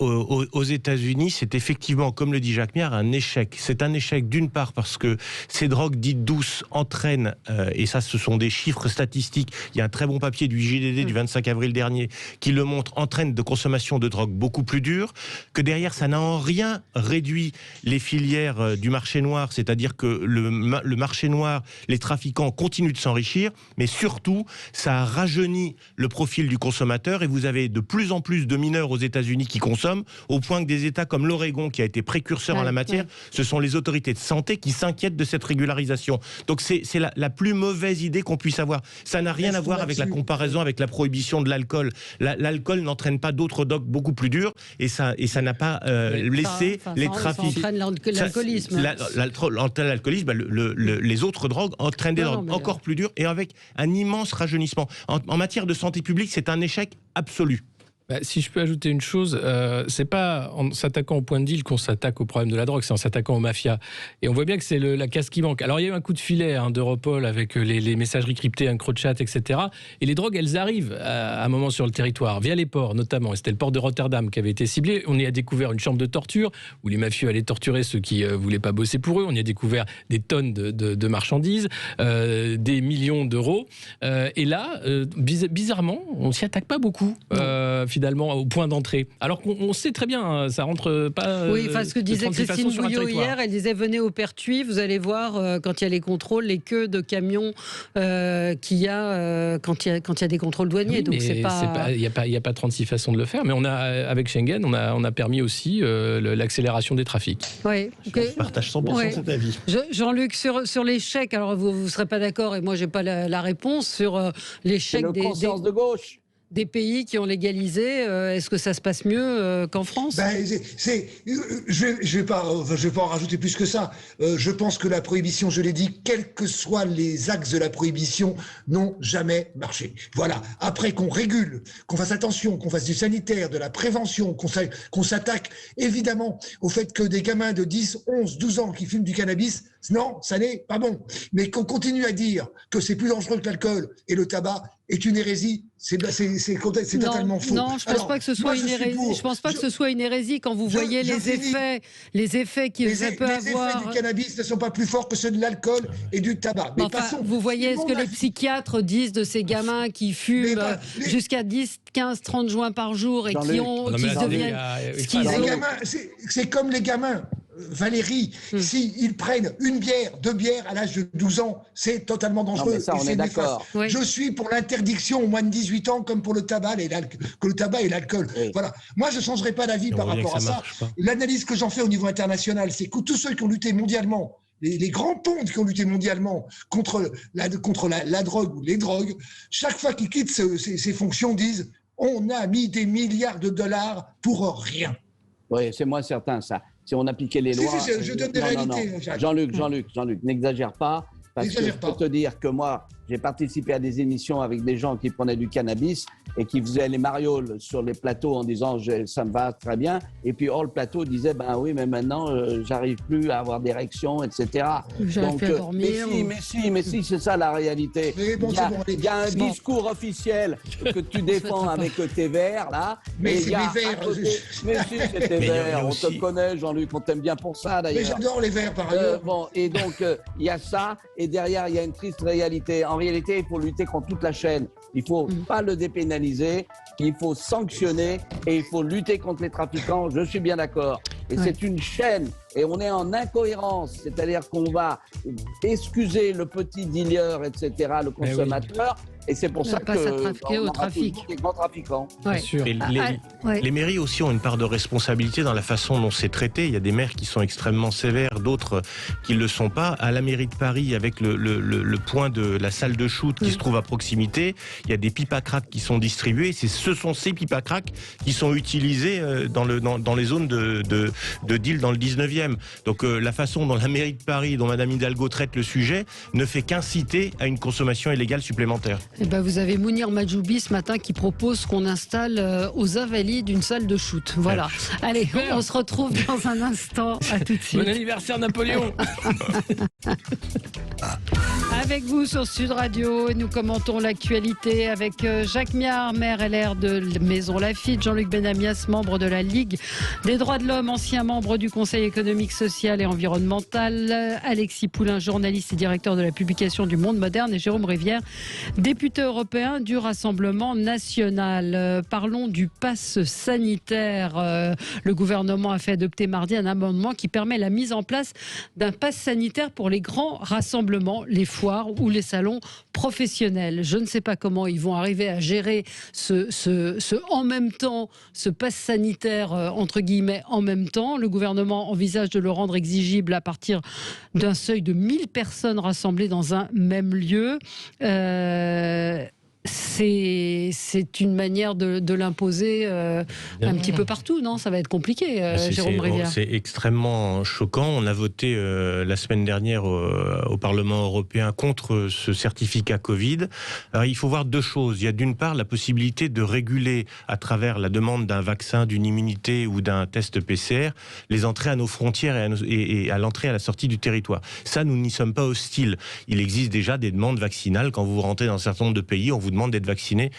Aux États-Unis, c'est effectivement, comme le dit Jacques Miard, un échec. C'est un échec d'une part parce que ces drogues dites douces entraînent, et ça ce sont des chiffres statistiques, il y a un très bon papier du JDD du 25 avril dernier qui le montre, entraînent de consommation de drogue beaucoup plus dure, que derrière ça n'a en rien réduit les filières du marché noir, c'est-à-dire que le marché noir, les trafiquants continuent de s'enrichir, mais surtout ça a rajeuni le profil du consommateur, et vous avez de plus en plus de mineurs aux États-Unis qui consomment, au point que des États comme l'Oregon, qui a été précurseur en la matière, ce sont les autorités de santé qui s'inquiètent de cette régularisation. Donc c'est la plus mauvaise idée qu'on puisse avoir. Ça n'a rien à voir avec la comparaison avec la prohibition de l'alcool. L'alcool n'entraîne pas d'autres drogues beaucoup plus dures, et ça n'a pas laissé les trafics. Ça entraîne l'alcoolisme. L'alcoolisme, les autres drogues entraînent des drogues encore plus dures et avec un immense rajeunissement. En matière de santé publique, c'est un échec absolu. Si je peux ajouter une chose, c'est pas en s'attaquant au point de deal qu'on s'attaque au problème de la drogue, c'est en s'attaquant aux mafias. Et on voit bien que c'est la case qui manque. Alors il y a eu un coup de filet d'Europol avec les messageries cryptées, EncroChat, etc. Et les drogues, elles arrivent à un moment sur le territoire, via les ports notamment. Et c'était le port de Rotterdam qui avait été ciblé. On y a découvert une chambre de torture où les mafieux allaient torturer ceux qui voulaient pas bosser pour eux. On y a découvert des tonnes de marchandises, des millions d'euros. Et là, bizarrement, on s'y attaque pas beaucoup. Finalement au point d'entrée. Alors qu'on sait très bien, ça rentre pas. Oui, enfin ce que disait Christine Bouillot hier, elle disait venez au Pertuis, vous allez voir quand il y a les contrôles, les queues de camions qu'il y a quand il y a des contrôles douaniers. Oui, donc c'est pas. Il y a pas 36 façons de le faire, mais avec Schengen, on a permis aussi l'accélération des trafics. Oui. Je partage 100% cet avis. Jean-Luc, sur les chèques, alors vous ne serez pas d'accord et moi j'ai pas la réponse sur les chèques de gauche. Des pays qui ont légalisé, est-ce que ça se passe mieux qu'en France ? Je vais pas en rajouter plus que ça. Je pense que la prohibition, je l'ai dit, quels que soient les axes de la prohibition, n'ont jamais marché. Voilà. Après qu'on régule, qu'on fasse attention, qu'on fasse du sanitaire, de la prévention, qu'on s'attaque évidemment au fait que des gamins de 10, 11, 12 ans qui fument du cannabis, non, ça n'est pas bon. Mais qu'on continue à dire que c'est plus dangereux que l'alcool et le tabac est une hérésie, c'est totalement faux. Non, je pense pas que ce soit une hérésie. Je pense pas que ce soit une hérésie quand vous voyez les effets qu'il peut avoir. Les effets du cannabis ne sont pas plus forts que ceux de l'alcool et du tabac. Mais vous voyez ce que les psychiatres disent de ces gamins qui fument jusqu'à 10, 15, 30 joints par jour et qui deviennent schizo. C'est comme les gamins. Valérie, s'ils prennent une bière, 2 bières à l'âge de 12 ans, c'est totalement dangereux. Non, ça, on est d'accord. Oui. Je suis pour l'interdiction au moins de 18 ans, comme pour le tabac et l'alcool. Oui. Voilà. Moi, je ne changerai pas d'avis par rapport à ça. L'analyse que j'en fais au niveau international, c'est que tous ceux qui ont lutté mondialement, les grands pontes qui ont lutté mondialement contre la drogue ou les drogues, chaque fois qu'ils quittent ces fonctions, disent « on a mis des milliards de dollars pour rien ». Oui, c'est moins certain, ça. Si on appliquait les lois... Je donne des réalités. Jean-Luc, n'exagère pas. Parce que je peux te dire que moi, j'ai participé à des émissions avec des gens qui prenaient du cannabis et qui faisaient les marioles sur les plateaux en disant « ça me va très bien ». Et puis hors le plateau disait « ben oui, mais maintenant, j'arrive plus à avoir d'érection, etc. » J'arrive plus à dormir. Mais si, c'est ça la réalité. Il y a un discours officiel que tu défends avec tes verts, là. Mais c'est mes verts. Mais si, c'est tes verts. On te connaît, Jean-Luc, on t'aime bien pour ça, d'ailleurs. Mais j'adore les verts, par ailleurs. Et donc, il y a ça. Et derrière, il y a une triste réalité. En réalité, il faut lutter contre toute la chaîne. Il ne faut pas le dépénaliser, il faut sanctionner et il faut lutter contre les trafiquants. Je suis bien d'accord. Et c'est une chaîne et on est en incohérence. C'est-à-dire qu'on va excuser le petit dealer, etc., le consommateur. Et c'est pour ça que au trafic. Des grands trafiquants. Ouais. Les mairies aussi ont une part de responsabilité dans la façon dont c'est traité. Il y a des maires qui sont extrêmement sévères, d'autres qui ne le sont pas. À la mairie de Paris, avec le point de la salle de shoot qui se trouve à proximité, il y a des pipes à crack qui sont distribuées. Ce sont ces pipes à crack qui sont utilisées dans les zones de deal dans le 19e. Donc la façon dont la mairie de Paris, dont Madame Hidalgo traite le sujet, ne fait qu'inciter à une consommation illégale supplémentaire. Eh ben, vous avez Mounir Majoubi ce matin qui propose qu'on installe aux Invalides une salle de shoot. Voilà. Allez, on se retrouve dans un instant. À tout de suite. Bon anniversaire Napoléon. Avec vous sur Sud Radio, nous commentons l'actualité avec Jacques Miard, maire LR de Maison Lafitte, Jean-Luc Benamias, membre de la Ligue des droits de l'homme, ancien membre du Conseil économique, social et environnemental, Alexis Poulain, journaliste et directeur de la publication du Monde Moderne, et Jérôme Rivière, député européen du Rassemblement national. Parlons du pass sanitaire. Le gouvernement a fait adopter mardi un amendement qui permet la mise en place d'un pass sanitaire pour les grands rassemblements, les foires ou les salons professionnels. Je ne sais pas comment ils vont arriver à gérer en même temps, ce pass sanitaire entre guillemets en même temps. Le gouvernement envisage de le rendre exigible à partir d'un seuil de 1000 personnes rassemblées dans un même lieu. c'est une manière de l'imposer un petit peu partout, non? Ça va être compliqué, Jérôme Rivière. C'est extrêmement choquant. On a voté la semaine dernière au Parlement européen contre ce certificat Covid. Alors, il faut voir deux choses. Il y a d'une part la possibilité de réguler à travers la demande d'un vaccin, d'une immunité ou d'un test PCR, les entrées à nos frontières et à l'entrée et à la sortie du territoire. Ça, nous n'y sommes pas hostiles. Il existe déjà des demandes vaccinales. Quand vous rentrez dans un certain nombre de pays, on vous demande d'être vacciné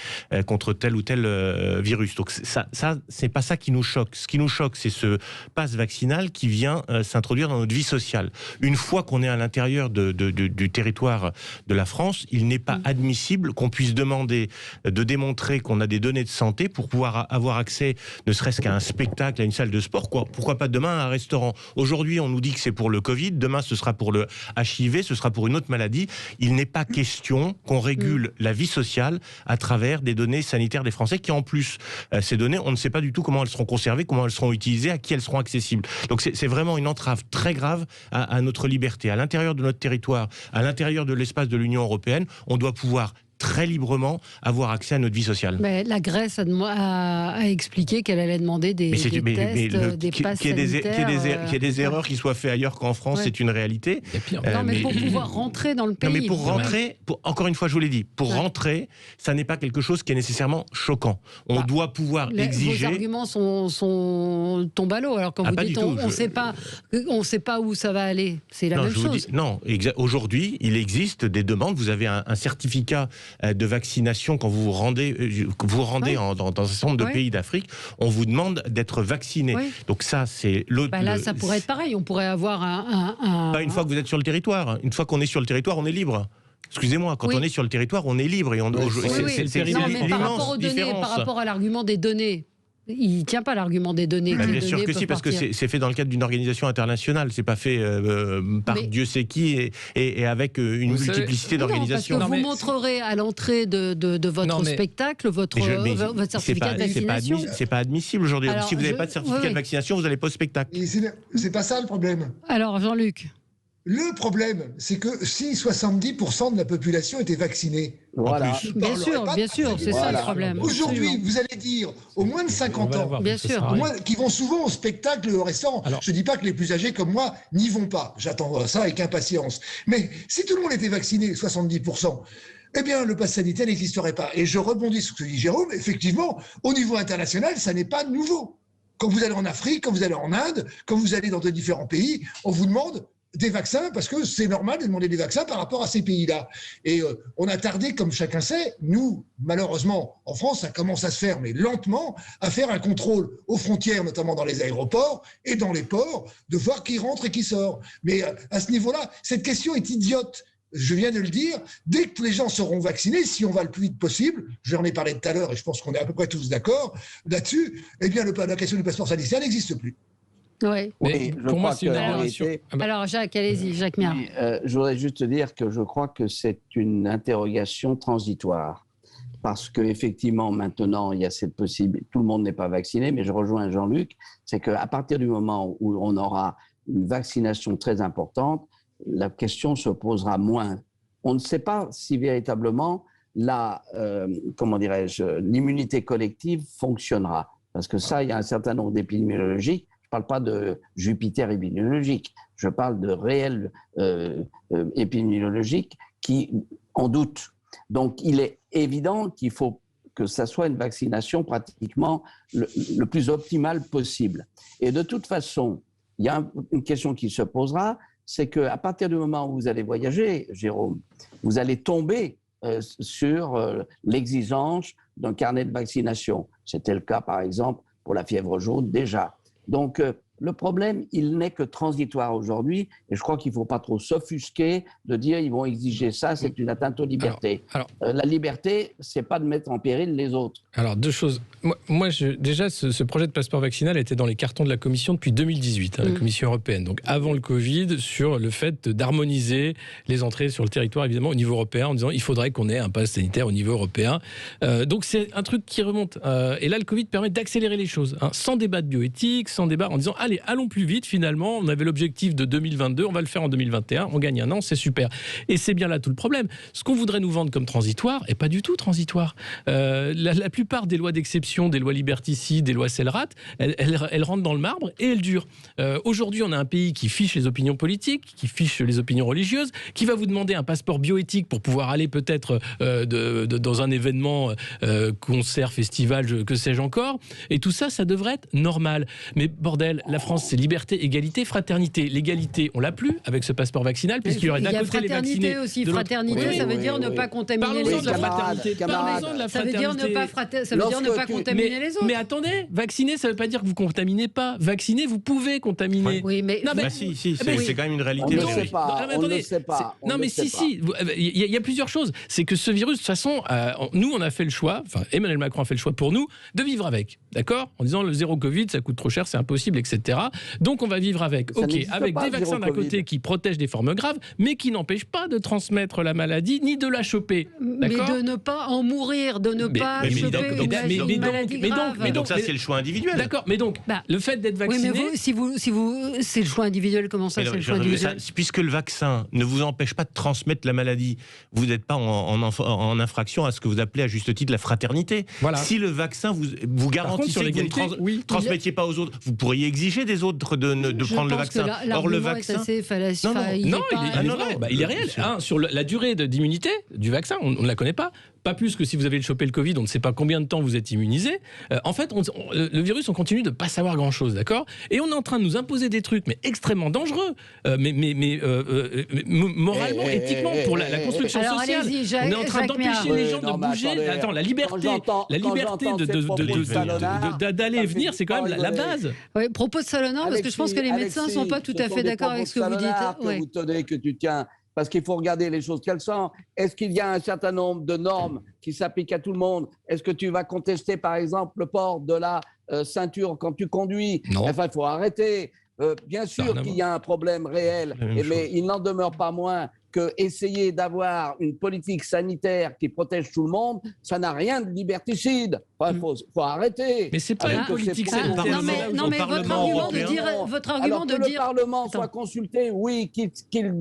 contre tel ou tel virus. Donc ça, c'est pas ça qui nous choque. Ce qui nous choque, c'est ce pass vaccinal qui vient s'introduire dans notre vie sociale. Une fois qu'on est à l'intérieur du territoire de la France, il n'est pas admissible qu'on puisse demander de démontrer qu'on a des données de santé pour pouvoir avoir accès, ne serait-ce qu'à un spectacle, à une salle de sport. Pourquoi pas demain à un restaurant? Aujourd'hui, on nous dit que c'est pour le Covid, demain ce sera pour le HIV, ce sera pour une autre maladie. Il n'est pas question qu'on régule la vie sociale à travers des données sanitaires des Français qui, en plus, ces données, on ne sait pas du tout comment elles seront conservées, comment elles seront utilisées, à qui elles seront accessibles. Donc c'est vraiment une entrave très grave à notre liberté. À l'intérieur de notre territoire, à l'intérieur de l'espace de l'Union européenne, on doit pouvoir très librement avoir accès à notre vie sociale. Mais la Grèce a expliqué qu'elle allait demander des tests, des passes sanitaires. Qu'il y ait des erreurs qui soient faites ailleurs qu'en France, c'est une réalité. Non, mais pour pouvoir rentrer dans le pays. Non, mais pour rentrer, encore une fois, je vous l'ai dit, pour rentrer, ça n'est pas quelque chose qui est nécessairement choquant. On doit pouvoir exiger... Vos arguments tombent à l'eau. Alors quand vous dites on ne sait pas où ça va aller, c'est la même chose. Aujourd'hui, il existe des demandes. Vous avez un certificat de vaccination quand vous vous rendez dans un certain nombre de pays d'Afrique, on vous demande d'être vacciné. Donc ça, c'est là, ça pourrait être pareil. On pourrait avoir Pas une fois que vous êtes sur le territoire. Une fois qu'on est sur le territoire, on est libre. Excusez-moi, quand on est sur le territoire, on est libre. Et c'est l'immense différence. Par rapport à l'argument des données, il ne tient pas l'argument des données. Bien sûr que si, parce que c'est fait dans le cadre d'une organisation internationale. C'est pas fait par Dieu sait qui et avec une multiplicité d'organisations. Parce que vous montrerez à l'entrée de votre spectacle votre certificat de vaccination. C'est pas admissible aujourd'hui. Si vous n'avez pas de certificat de vaccination, vous n'allez pas au spectacle. C'est pas ça le problème. Alors, Jean-Luc. Le problème, c'est que si 70% de la population était vaccinée, voilà. Bien sûr, c'est ça le problème. Aujourd'hui, vous allez dire aux moins de 50 ans, bien sûr, qui vont souvent au spectacle, au restaurant. Je ne dis pas que les plus âgés comme moi n'y vont pas. J'attends ça avec impatience. Mais si tout le monde était vacciné, 70%, eh bien, le pass sanitaire n'existerait pas. Et je rebondis sur ce que dit Jérôme. Effectivement, au niveau international, ça n'est pas nouveau. Quand vous allez en Afrique, quand vous allez en Inde, quand vous allez dans de différents pays, on vous demande des vaccins, parce que c'est normal de demander des vaccins par rapport à ces pays-là. Et on a tardé, comme chacun sait, nous, malheureusement, en France, ça commence à se faire, mais lentement, à faire un contrôle aux frontières, notamment dans les aéroports et dans les ports, de voir qui rentre et qui sort. Mais à ce niveau-là, cette question est idiote. Je viens de le dire, dès que les gens seront vaccinés, si on va le plus vite possible, j'en ai parlé tout à l'heure et je pense qu'on est à peu près tous d'accord là-dessus, eh bien la question du passeport sanitaire n'existe plus. Oui. Mais pour moi, c'est une réalité. Alors, Jacques, allez-y, Jacques Miard. Je voudrais juste dire que je crois que c'est une interrogation transitoire. Parce qu'effectivement, maintenant, il y a cette possibilité. Tout le monde n'est pas vacciné, mais je rejoins Jean-Luc. C'est qu'à partir du moment où on aura une vaccination très importante, la question se posera moins. On ne sait pas si véritablement l'immunité collective fonctionnera. Parce que ça, il y a un certain nombre d'épidémiologiques. Je ne parle pas de Jupiter épidémiologique, je parle de réels épidémiologiques qui en doutent. Donc, il est évident qu'il faut que ça soit une vaccination pratiquement le plus optimale possible. Et de toute façon, il y a une question qui se posera, c'est qu'à partir du moment où vous allez voyager, Jérôme, vous allez tomber sur l'exigence d'un carnet de vaccination. C'était le cas, par exemple, pour la fièvre jaune déjà. Donc, le problème, il n'est que transitoire aujourd'hui, et je crois qu'il ne faut pas trop s'offusquer de dire ils vont exiger ça, c'est une atteinte aux libertés. La liberté, ce n'est pas de mettre en péril les autres. Alors, deux choses. Moi déjà, ce projet de passeport vaccinal était dans les cartons de la Commission depuis 2018, la Commission européenne, donc avant le Covid, sur le fait d'harmoniser les entrées sur le territoire, évidemment, au niveau européen, en disant il faudrait qu'on ait un pass sanitaire au niveau européen. Donc, c'est un truc qui remonte. Et là, le Covid permet d'accélérer les choses, sans débat de bioéthique, sans débat, en disant allez, allons plus vite finalement. On avait l'objectif de 2022, on va le faire en 2021, on gagne un an, c'est super. Et c'est bien là tout le problème. Ce qu'on voudrait nous vendre comme transitoire est pas du tout transitoire. La plupart des lois d'exception, des lois liberticides, des lois Selrat, elles rentrent dans le marbre et elles durent. Aujourd'hui, on a un pays qui fiche les opinions politiques, qui fiche les opinions religieuses, qui va vous demander un passeport bioéthique pour pouvoir aller peut-être dans un événement, concert, festival, que sais-je encore. Et tout ça, ça devrait être normal. Mais bordel, la France, c'est liberté, égalité, fraternité. L'égalité, on l'a plus avec ce passeport vaccinal, puisqu'il y aurait d'un côté les vaccinés. Aussi. Fraternité, ça veut dire ne pas contaminer les autres. Parlons-en de la fraternité. Ça veut dire ne pas contaminer les autres. Mais attendez, vacciner, ça ne veut pas dire que vous contaminez pas. Vacciner, vous pouvez contaminer. Oui, mais c'est quand même une réalité. On ne le sait pas. Non, mais si. Il y a plusieurs choses. C'est que ce virus, de toute façon, nous, on a fait le choix, enfin, Emmanuel Macron a fait le choix pour nous, de vivre avec. D'accord ? En disant le zéro Covid, ça coûte trop cher, c'est impossible, etc. Donc, on va vivre avec. Ok, avec des vaccins d'un côté qui protègent des formes graves, mais qui n'empêchent pas de transmettre la maladie ni de la choper. Mais de ne pas en mourir, de ne pas choper une maladie grave. Mais donc ça, c'est le choix individuel. D'accord, mais donc, le fait d'être vacciné... Oui, mais si vous, c'est le choix individuel, comment ça, c'est le choix individuel ? Puisque le vaccin ne vous empêche pas de transmettre la maladie, vous n'êtes pas en infraction à ce que vous appelez à juste titre la fraternité. Voilà. Si le vaccin vous garantissait que vous ne transmettiez pas aux autres, vous pourriez exiger des autres de prendre le vaccin. Or, le vaccin... est assez fallacieux. Il est réel. Sur la durée d'immunité du vaccin, on ne la connaît pas. Pas plus que si vous avez chopé le Covid, on ne sait pas combien de temps vous êtes immunisé. En fait, le virus, on continue de ne pas savoir grand-chose, d'accord ? Et on est en train de nous imposer des trucs, mais extrêmement dangereux, moralement, éthiquement, pour la construction sociale. On est en train d'empêcher les gens de bouger. Attends, la liberté d'aller et venir, c'est quand même la base. Oui, propos de Salonard, parce que je pense que les médecins ne sont pas tout à fait d'accord avec ce que vous dites. Vous tenez, que tu tiens... Parce qu'il faut regarder les choses qu'elles sont. Est-ce qu'il y a un certain nombre de normes qui s'appliquent à tout le monde ? Est-ce que tu vas contester, par exemple, le port de la ceinture quand tu conduis ? Non. Enfin, il faut arrêter. Bien sûr qu'il y a un problème réel, mais il n'en demeure pas moins que essayer d'avoir une politique sanitaire qui protège tout le monde, ça n'a rien de liberticide. Enfin, faut arrêter. Mais c'est pas une politique sanitaire. Non, mais votre argument de dire... que le Parlement soit consulté, oui, qu'il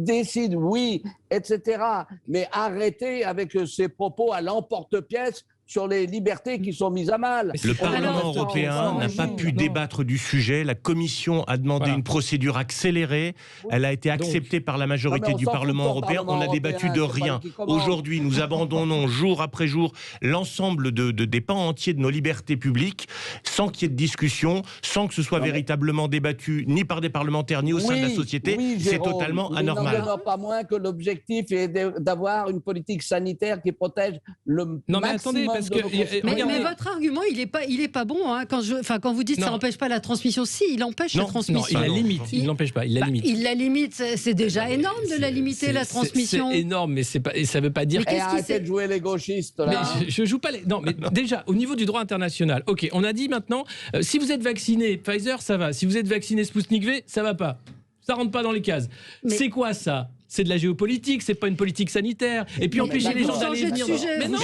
décide, oui, etc. Mais arrêtez avec ces propos à l'emporte-pièce sur les libertés qui sont mises à mal. Le Parlement européen n'a pas pu débattre du sujet. La Commission a demandé une procédure accélérée. Elle a été acceptée par la majorité du Parlement européen. On n'a débattu de rien. Aujourd'hui, nous abandonnons jour après jour l'ensemble des pans entiers de nos libertés publiques sans qu'il y ait de discussion, sans que ce soit véritablement débattu ni par des parlementaires ni au sein de la société. C'est totalement anormal. Il n'en demeure pas moins que l'objectif est d'avoir une politique sanitaire qui protège le maximum. Mais votre argument, il est pas bon. Hein. Quand vous dites que ça n'empêche pas la transmission, si, il empêche la transmission. Non, il la limite. Il l'empêche pas. Il la limite. Il la limite. C'est déjà énorme de la limiter, la transmission. C'est énorme, mais ça ne veut pas dire. Arrêtez de jouer les gauchistes là. Mais je joue pas les. Non, mais déjà au niveau du droit international. Ok, on a dit maintenant, si vous êtes vacciné Pfizer, ça va. Si vous êtes vacciné Sputnik V, ça va pas. Ça rentre pas dans les cases. C'est quoi ça ? C'est de la géopolitique, c'est pas une politique sanitaire. Et puis empêcher les gens d'aller venir. Mais non,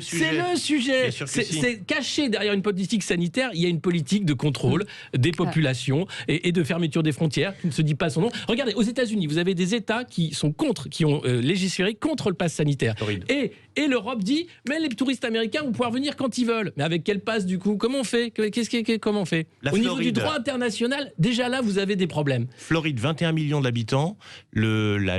c'est le sujet. C'est caché derrière une politique sanitaire. Il y a une politique de contrôle des populations et de fermeture des frontières qui ne se dit pas son nom. Regardez, aux États-Unis, vous avez des États qui ont légiféré contre le pass sanitaire. Et l'Europe dit, mais les touristes américains vont pouvoir venir quand ils veulent. Mais avec quel pass du coup ? Comment on fait ? Comment on fait ? Au niveau du droit international, déjà là, vous avez des problèmes. Floride, 21 millions d'habitants. La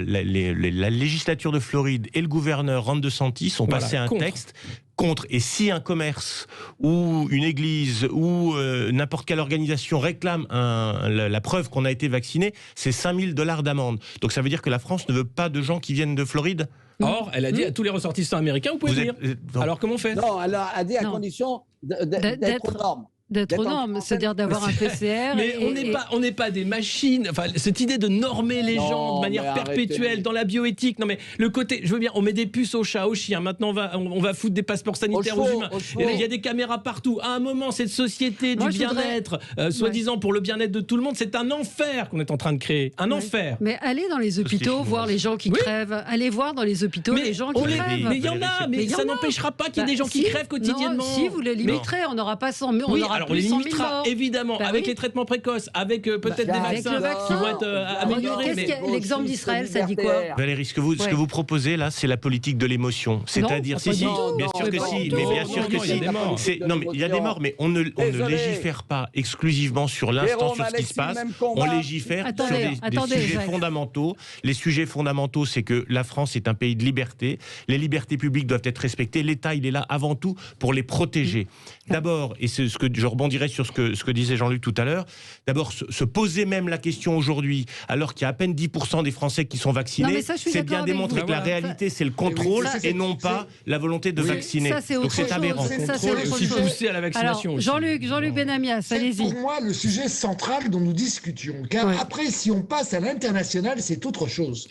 législature de Floride et le gouverneur Ron DeSantis ont passé un texte contre. Et si un commerce ou une église ou n'importe quelle organisation réclame la preuve qu'on a été vacciné, c'est $5 000 d'amende. Donc ça veut dire que la France ne veut pas de gens qui viennent de Floride ? Or, elle a dit à tous les ressortissants américains, vous pouvez venir. Alors comment on fait ? Non, elle a dit à condition d'être aux normes. D'être aux normes, c'est-à-dire d'avoir un PCR. Mais on n'est pas des machines. Enfin, cette idée de normer les gens de manière perpétuelle dans la bioéthique. Non, mais le côté, je veux bien, on met des puces aux chats, aux chiens. Maintenant, on va foutre des passeports sanitaires aux humains. Il y a des caméras partout. À un moment, cette société du bien-être, soi-disant pour le bien-être de tout le monde, c'est un enfer qu'on est en train de créer. Un enfer. Mais allez dans les hôpitaux voir les gens qui crèvent. Allez voir dans les hôpitaux les gens qui crèvent. Mais il y en a. Mais ça n'empêchera pas qu'il y ait des gens qui crèvent quotidiennement. Si vous les limiterez, on n'aura pas 100 000. Alors, on les limitera, évidemment, Bah avec oui. les traitements précoces, avec peut-être des vaccins qui vont être améliorés. L'exemple d'Israël, ça dit quoi? Valérie, ce que vous proposez là, c'est la politique de l'émotion. C'est-à-dire, bien sûr que si, mais bien sûr que si. Non, mais il y a des morts, mais on ne légifère pas exclusivement sur l'instant, sur ce qui se passe. On légifère sur des sujets fondamentaux. Les sujets fondamentaux, c'est que la France est un pays de liberté. Les libertés publiques doivent être respectées. L'État, il est là avant tout pour les protéger. D'abord, et c'est ce que je rebondirai sur ce que disait Jean-Luc tout à l'heure, d'abord se poser même la question aujourd'hui, alors qu'il y a à peine 10% des Français qui sont vaccinés, c'est bien démontré que la réalité, c'est le contrôle et non pas la volonté de vacciner. Donc c'est aberrant. C'est aussi poussé à la vaccination. Alors, Jean-Luc Benamias, allez-y. C'est pour moi le sujet central dont nous discutions. Car après, si on passe à l'international, c'est autre chose.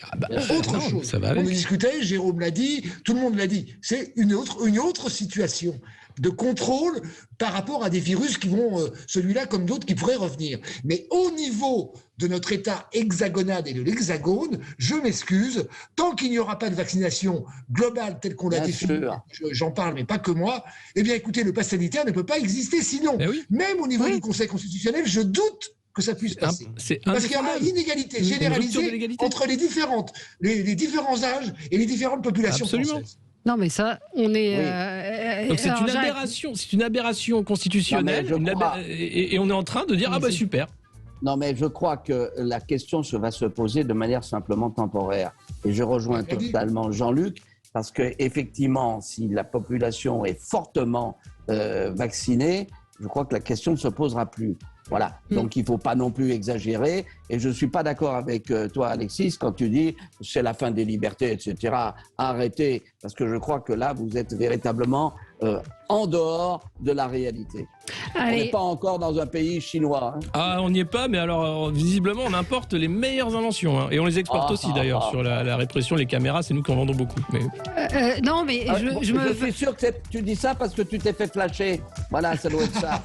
Autre chose. Ça va on avec. discutait, Jérôme l'a dit, tout le monde l'a dit. C'est une autre situation de contrôle par rapport à des virus qui vont, celui-là comme d'autres, qui pourraient revenir. Mais au niveau de notre État hexagonal et de l'Hexagone, je m'excuse, tant qu'il n'y aura pas de vaccination globale telle qu'on l'a définie, j'en parle, mais pas que moi, eh bien écoutez, le pass sanitaire ne peut pas exister sinon. Même au niveau du Conseil constitutionnel, je doute que ça puisse passer. Parce qu'il y a une inégalité généralisée entre les différents âges et les différentes populations françaises. Non, mais ça, on est. Donc c'est une aberration, constitutionnelle, et on est en train de dire ah bah super. Non, mais je crois que la question va se poser de manière simplement temporaire. Et je rejoins totalement Jean-Luc, parce que effectivement, si la population est fortement vaccinée, je crois que la question ne se posera plus. Voilà, donc il ne faut pas non plus exagérer. Et je ne suis pas d'accord avec toi, Alexis, quand tu dis c'est la fin des libertés, etc. Arrêtez, parce que je crois que là, vous êtes véritablement en dehors de la réalité. On n'est pas encore dans un pays chinois. Ah, on n'y est pas, mais alors visiblement, on importe les meilleures inventions. Hein, et on les exporte aussi d'ailleurs sur la répression, les caméras, c'est nous qui en vendons beaucoup. Mais... non, mais je suis sûr que tu dis ça parce que tu t'es fait flasher. Voilà, ça doit être ça.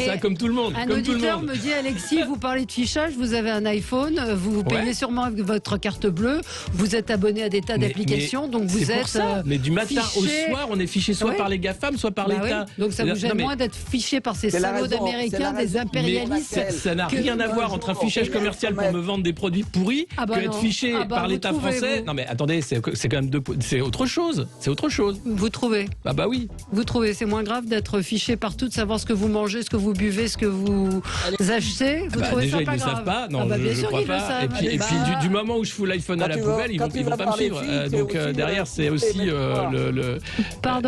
Ça, comme tout le monde. Un auditeur me dit, Alexis, vous parlez de fichage, vous avez un iPhone, vous payez sûrement avec votre carte bleue, vous êtes abonné à des tas d'applications, donc vous êtes mais du matin fiché... au soir, on est fiché soit par les GAFAM, soit par l'État. Oui. Donc ça vous gêne moins d'être fiché par ces salauds d'Américains, des impérialistes. Ça n'a rien à voir entre un fichage commercial pour me vendre des produits pourris que être fiché par l'État français. Non mais attendez, c'est quand même c'est autre chose. C'est autre chose. Vous trouvez? Ah bah oui. Vous trouvez c'est moins grave d'être fiché partout, de savoir ce que vous mangez, ce que vous buvez, ce que vous achetez? Vous trouvez déjà, ça pas grave? Ils ne savent pas. Non, je crois pas. Et puis du moment où je fous l'iPhone à la poubelle, ils vont pas me suivre. Donc derrière, c'est aussi l'État.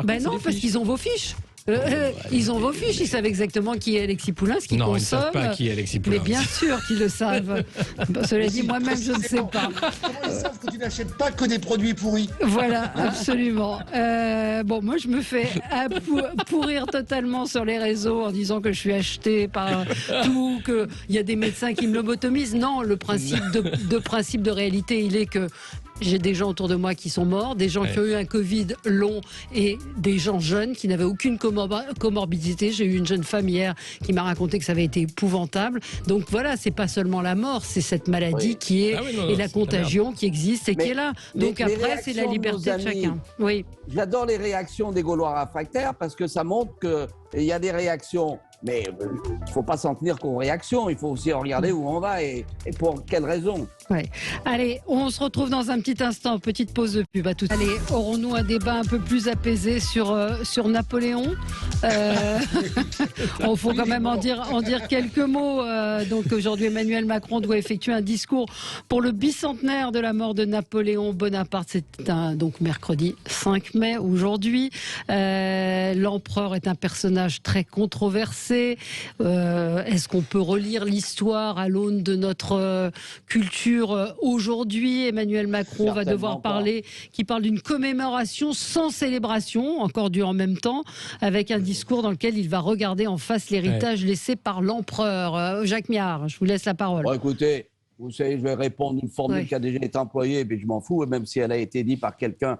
Ben non, parce qu'ils ont vos fiches. Ils ont vos fiches, ils savent exactement qui est Alexis Poulain, ce qu'il consomme. Non, ils ne savent pas qui est Alexis Poulain. Mais bien sûr qu'ils le savent. Cela dit, moi-même, je ne sais pas. Comment ils savent que tu n'achètes pas que des produits pourris? Voilà, absolument. Bon, moi, je me fais pourrir totalement sur les réseaux en disant que je suis acheté par tout, qu'il y a des médecins qui me lobotomisent. Non, le principe de réalité, il est que j'ai des gens autour de moi qui sont morts, des gens qui ont eu un Covid long et des gens jeunes qui n'avaient aucune comorbidité. J'ai eu une jeune femme hier qui m'a raconté que ça avait été épouvantable. Donc voilà, c'est pas seulement la mort, c'est cette maladie qui est et la contagion qui existe et qui est là. Donc après, c'est la liberté de chacun. Oui. J'adore les réactions des Gaulois réfractaires parce que ça montre qu'il y a des réactions. Mais il ne faut pas s'en tenir qu'aux réactions, il faut aussi regarder où on va et pour quelles raisons. Ouais. Allez, on se retrouve dans un petit instant, petite pause de pub. Allez, aurons-nous un débat un peu plus apaisé sur Napoléon? Il faut quand même en dire quelques mots. Donc aujourd'hui, Emmanuel Macron doit effectuer un discours pour le bicentenaire de la mort de Napoléon Bonaparte. C'est donc mercredi 5 mai aujourd'hui. L'empereur est un personnage très controversé. Est-ce qu'on peut relire l'histoire à l'aune de notre culture aujourd'hui? Emmanuel Macron va devoir parler d'une commémoration sans célébration, encore due en même temps, avec un discours dans lequel il va regarder en face l'héritage laissé par l'empereur. Jacques Miard, je vous laisse la parole. Bon, écoutez, vous savez, je vais répondre une formule qui a déjà été employée, mais je m'en fous, même si elle a été dite par quelqu'un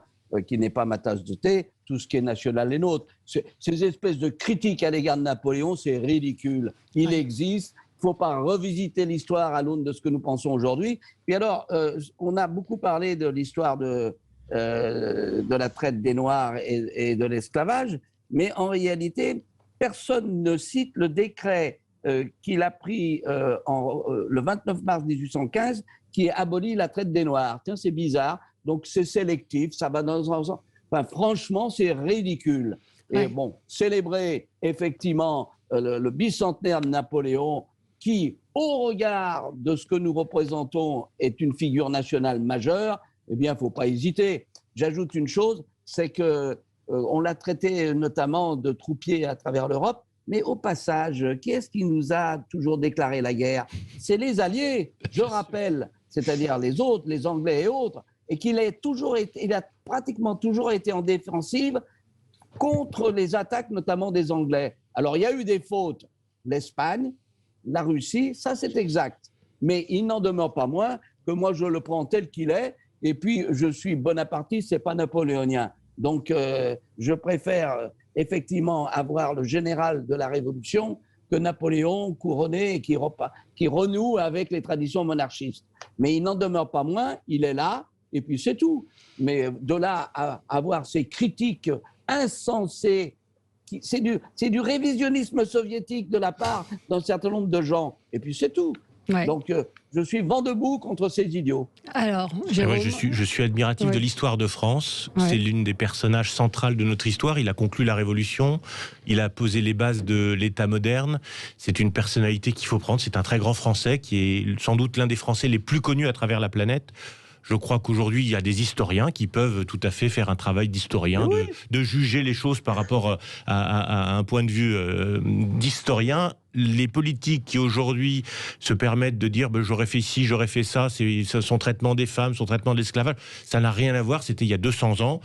qui n'est pas ma tasse de thé. Tout ce qui est national est nôtre. Ces espèces de critiques à l'égard de Napoléon, c'est ridicule. Il existe. Il ne faut pas revisiter l'histoire à l'aune de ce que nous pensons aujourd'hui. Puis alors, on a beaucoup parlé de l'histoire de la traite des Noirs et de l'esclavage, mais en réalité, personne ne cite le décret qu'il a pris le 29 mars 1815 qui abolit la traite des Noirs. Tiens, c'est bizarre. Donc, c'est sélectif, ça va dans un sens. Enfin, franchement, c'est ridicule. Et bon, célébrer effectivement le bicentenaire de Napoléon, qui, au regard de ce que nous représentons, est une figure nationale majeure, eh bien, il ne faut pas hésiter. J'ajoute une chose, c'est qu'on l'a traité notamment de troupier à travers l'Europe, mais au passage, qui est-ce qui nous a toujours déclaré la guerre? C'est les Alliés, je rappelle, c'est-à-dire les autres, les Anglais et autres, et il a pratiquement toujours été en défensive contre les attaques, notamment des Anglais. Alors, il y a eu des fautes, l'Espagne, la Russie, ça c'est exact. Mais il n'en demeure pas moins que moi, je le prends tel qu'il est, et puis je suis bonapartiste, c'est pas napoléonien. Donc, je préfère effectivement avoir le général de la Révolution que Napoléon couronné et qui renoue avec les traditions monarchistes. Mais il n'en demeure pas moins, il est là, et puis c'est tout. Mais de là à avoir ces critiques insensées, c'est du révisionnisme soviétique de la part d'un certain nombre de gens, et puis c'est tout. Ouais. Donc, je suis vent debout contre ces idiots. Alors, Jérôme... je suis admiratif de l'histoire de France. Ouais. C'est l'une des personnages centrales de notre histoire. Il a conclu la Révolution. Il a posé les bases de l'État moderne. C'est une personnalité qu'il faut prendre. C'est un très grand Français qui est sans doute l'un des Français les plus connus à travers la planète. Je crois qu'aujourd'hui, il y a des historiens qui peuvent tout à fait faire un travail d'historien, oui, de juger les choses par rapport à un point de vue d'historien. Les politiques qui aujourd'hui se permettent de dire j'aurais fait ci, j'aurais fait ça, c'est son traitement des femmes, son traitement de l'esclavage, ça n'a rien à voir, c'était il y a 200 ans,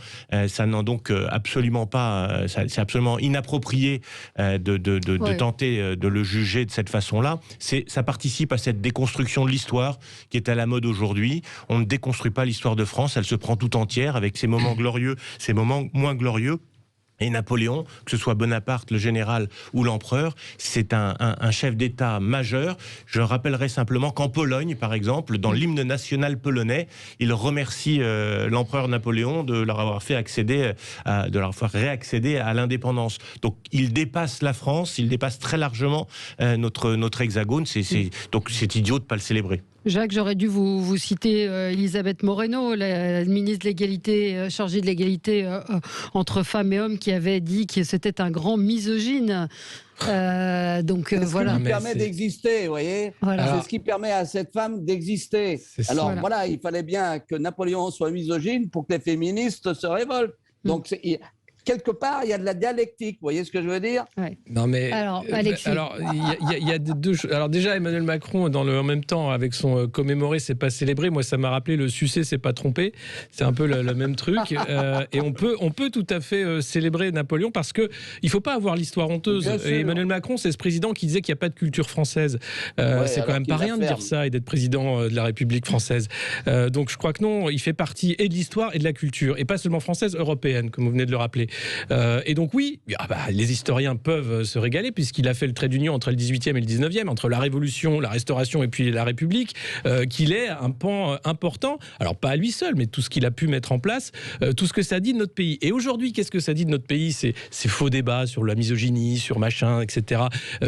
ça n'a donc absolument pas, c'est absolument inapproprié de tenter de le juger de cette façon-là. Ça participe à cette déconstruction de l'histoire qui est à la mode aujourd'hui. On ne déconstruit pas l'histoire de France, elle se prend tout entière avec ses moments glorieux, ses moments moins glorieux. Et Napoléon, que ce soit Bonaparte, le général ou l'empereur, c'est un chef d'État majeur. Je rappellerai simplement qu'en Pologne, par exemple, dans l'hymne national polonais, il remercie l'empereur Napoléon de leur avoir fait de leur faire réaccéder à l'indépendance. Donc il dépasse la France, il dépasse très largement notre hexagone. Donc c'est idiot de ne pas le célébrer. Jacques, j'aurais dû vous citer Elisabeth Moreno, la ministre de l'égalité, chargée de l'égalité entre femmes et hommes, qui avait dit que c'était un grand misogyne. Donc voilà. C'est ce qui permet d'exister, vous voyez. Voilà. C'est ce qui permet à cette femme d'exister. Alors voilà, il fallait bien que Napoléon soit misogyne pour que les féministes se révoltent. Donc quelque part, il y a de la dialectique, vous voyez ce que je veux dire? Ouais. Non mais alors il y a deux choses. Alors déjà, Emmanuel Macron, en même temps, avec son commémorer, c'est pas célébré. Moi, ça m'a rappelé le sucer, c'est pas tromper. C'est un peu le même truc. Et on peut tout à fait célébrer Napoléon parce que il faut pas avoir l'histoire honteuse. Et Emmanuel Macron, c'est ce président qui disait qu'il n'y a pas de culture française. C'est quand même pas rien de dire ça et d'être président de la République française. Donc je crois que non, il fait partie et de l'histoire et de la culture, et pas seulement française, européenne, comme vous venez de le rappeler. Et donc oui, les historiens peuvent se régaler puisqu'il a fait le trait d'union entre le 18e et le 19e, entre la Révolution, la Restauration et puis la République, qu'il est un pan important, alors pas à lui seul, mais tout ce qu'il a pu mettre en place, tout ce que ça dit de notre pays. Et aujourd'hui, qu'est-ce que ça dit de notre pays? Ces faux débats sur la misogynie, sur machin, etc.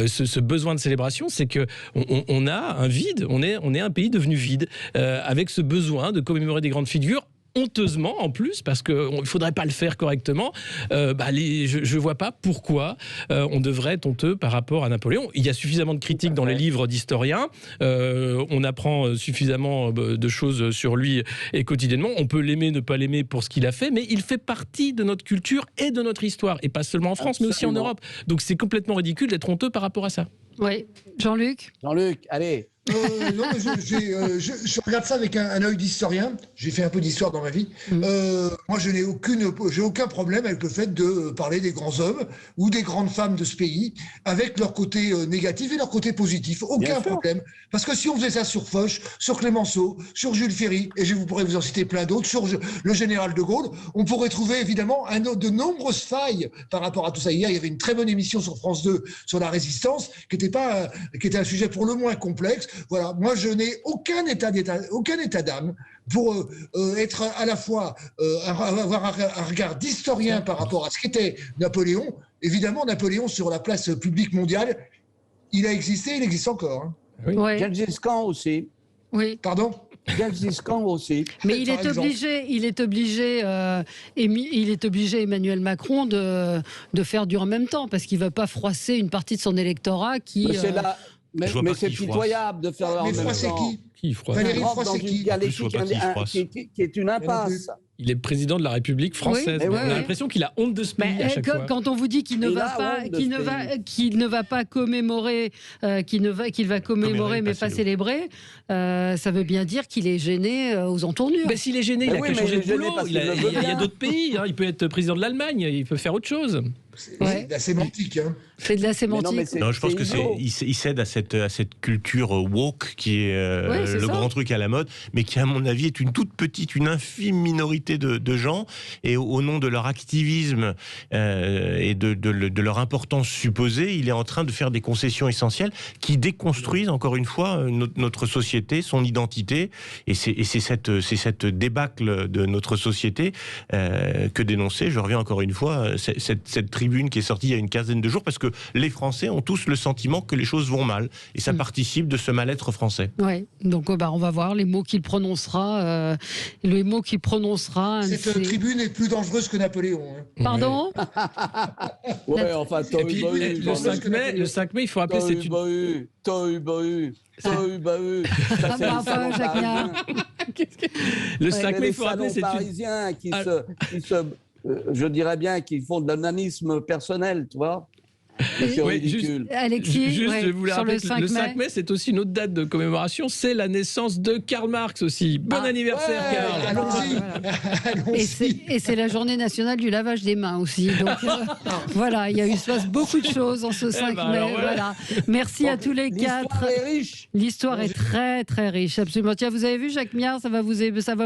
Ce besoin de célébration, c'est qu'on a un vide, on est un pays devenu vide, avec ce besoin de commémorer des grandes figures, honteusement en plus, parce qu'il ne faudrait pas le faire correctement. Je ne vois pas pourquoi on devrait être honteux par rapport à Napoléon. Il y a suffisamment de critiques dans les livres d'historiens, on apprend suffisamment de choses sur lui et quotidiennement. On peut l'aimer, ne pas l'aimer pour ce qu'il a fait, mais il fait partie de notre culture et de notre histoire, et pas seulement en France, mais aussi en Europe. Donc c'est complètement ridicule d'être honteux par rapport à ça. Oui. Jean-Luc, allez. Non, je regarde ça avec un œil d'historien. J'ai fait un peu d'histoire dans ma vie. Moi, j'ai aucun problème avec le fait de parler des grands hommes ou des grandes femmes de ce pays, avec leur côté négatif et leur côté positif. Aucun problème. Parce que si on faisait ça sur Foch, sur Clémenceau, sur Jules Ferry, et je pourrais vous en citer plein d'autres, sur le général de Gaulle, on pourrait trouver évidemment de nombreuses failles par rapport à tout ça. Hier, il y avait une très bonne émission sur France 2 sur la résistance, qui était qui était un sujet pour le moins complexe. Voilà, moi je n'ai aucun état d'âme pour être à la fois avoir un regard d'historien par rapport à ce qu'était Napoléon. Évidemment, Napoléon sur la place publique mondiale, il a existé, il existe encore. Hein. Oui. Ouais. Gengis Khan aussi. Oui. Pardon ? Gengis Khan aussi. Mais il est obligé, Emmanuel Macron, de faire du en même temps, parce qu'il ne va pas froisser une partie de son électorat qui. Mais c'est pitoyable de faire en même temps. Qui froisse ? Valérie Froissé qui est une impasse. Il est président de la République française. Oui, on a l'impression qu'il a honte de ce pays à chaque fois. Quand on vous dit qu'il ne va pas commémorer, qu'il va commémorer mais pas célébrer, ça veut bien dire qu'il est gêné aux entournures. Ben, s'il est gêné, il a qu'à changer de boulot. Il y a d'autres pays. Il peut être président de l'Allemagne. Il peut faire autre chose. C'est de la sémantique. Hein. C'est de la sémantique. Non, je pense qu'il cède à cette culture woke qui est le grand truc à la mode, mais qui, à mon avis, est une toute petite, une infime minorité de gens, et au nom de leur activisme et de leur importance supposée, il est en train de faire des concessions essentielles qui déconstruisent, encore une fois, notre société, son identité, et c'est cette débâcle de notre société que dénonçait, je reviens encore une fois, cette tribune qui est sortie il y a une quinzaine de jours, parce que les Français ont tous le sentiment que les choses vont mal, et ça participe de ce mal-être français. Oui, donc on va voir les mots qu'il prononcera. Cette tribune est plus dangereuse que Napoléon. Hein. Pardon ? Ouais, enfin, et puis, le 5 mai, il faut rappeler, c'est une... Jacques Niard. Le 5 mai, il faut rappeler, c'est parisiens qui je dirais bien qu'ils font de l'onanisme personnel, tu vois. Alexis, je voulais rappeler que le 5 mai, c'est aussi une autre date de commémoration, c'est la naissance de Karl Marx aussi. Bon anniversaire, Karl. Allons-y. Et c'est la journée nationale du lavage des mains aussi. Donc voilà, il se passe beaucoup de choses en ce 5 mai. Voilà. Merci à tous les quatre. L'histoire est très très riche, absolument. Tiens, vous avez vu, Jacques Miard, ça va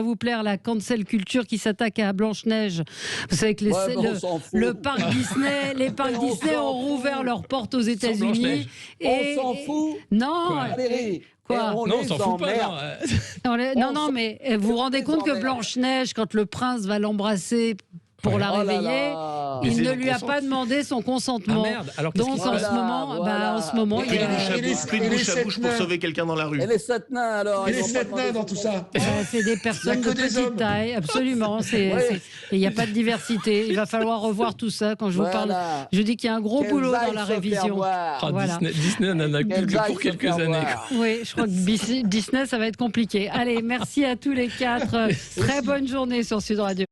vous plaire, la cancel culture qui s'attaque à Blanche-Neige. Vous savez que le parc Disney, les parcs Disney ont ouvert leurs portes aux États-Unis. On s'en fout. Non. Valérie. Quoi ? Non, on s'en fout pas. Non, mais vous vous rendez compte que Blanche-Neige, quand le prince va l'embrasser pour la réveiller, il ne lui a pas demandé son consentement. Ah merde. Alors, donc en ce moment, il y a plus de bouche à bouche pour sauver quelqu'un dans la rue. Et les 7 nains alors. Et les 7 nains dans tout ça. C'est des personnes de petite taille, absolument. Il n'y a pas de diversité. Il va falloir revoir tout ça. Quand je vous parle, je dis qu'il y a un gros boulot dans la révision. Voilà. Disney n'en a que pour quelques années. Oui, je crois que Disney, ça va être compliqué. Allez, merci à tous les quatre. Très bonne journée sur Sud Radio.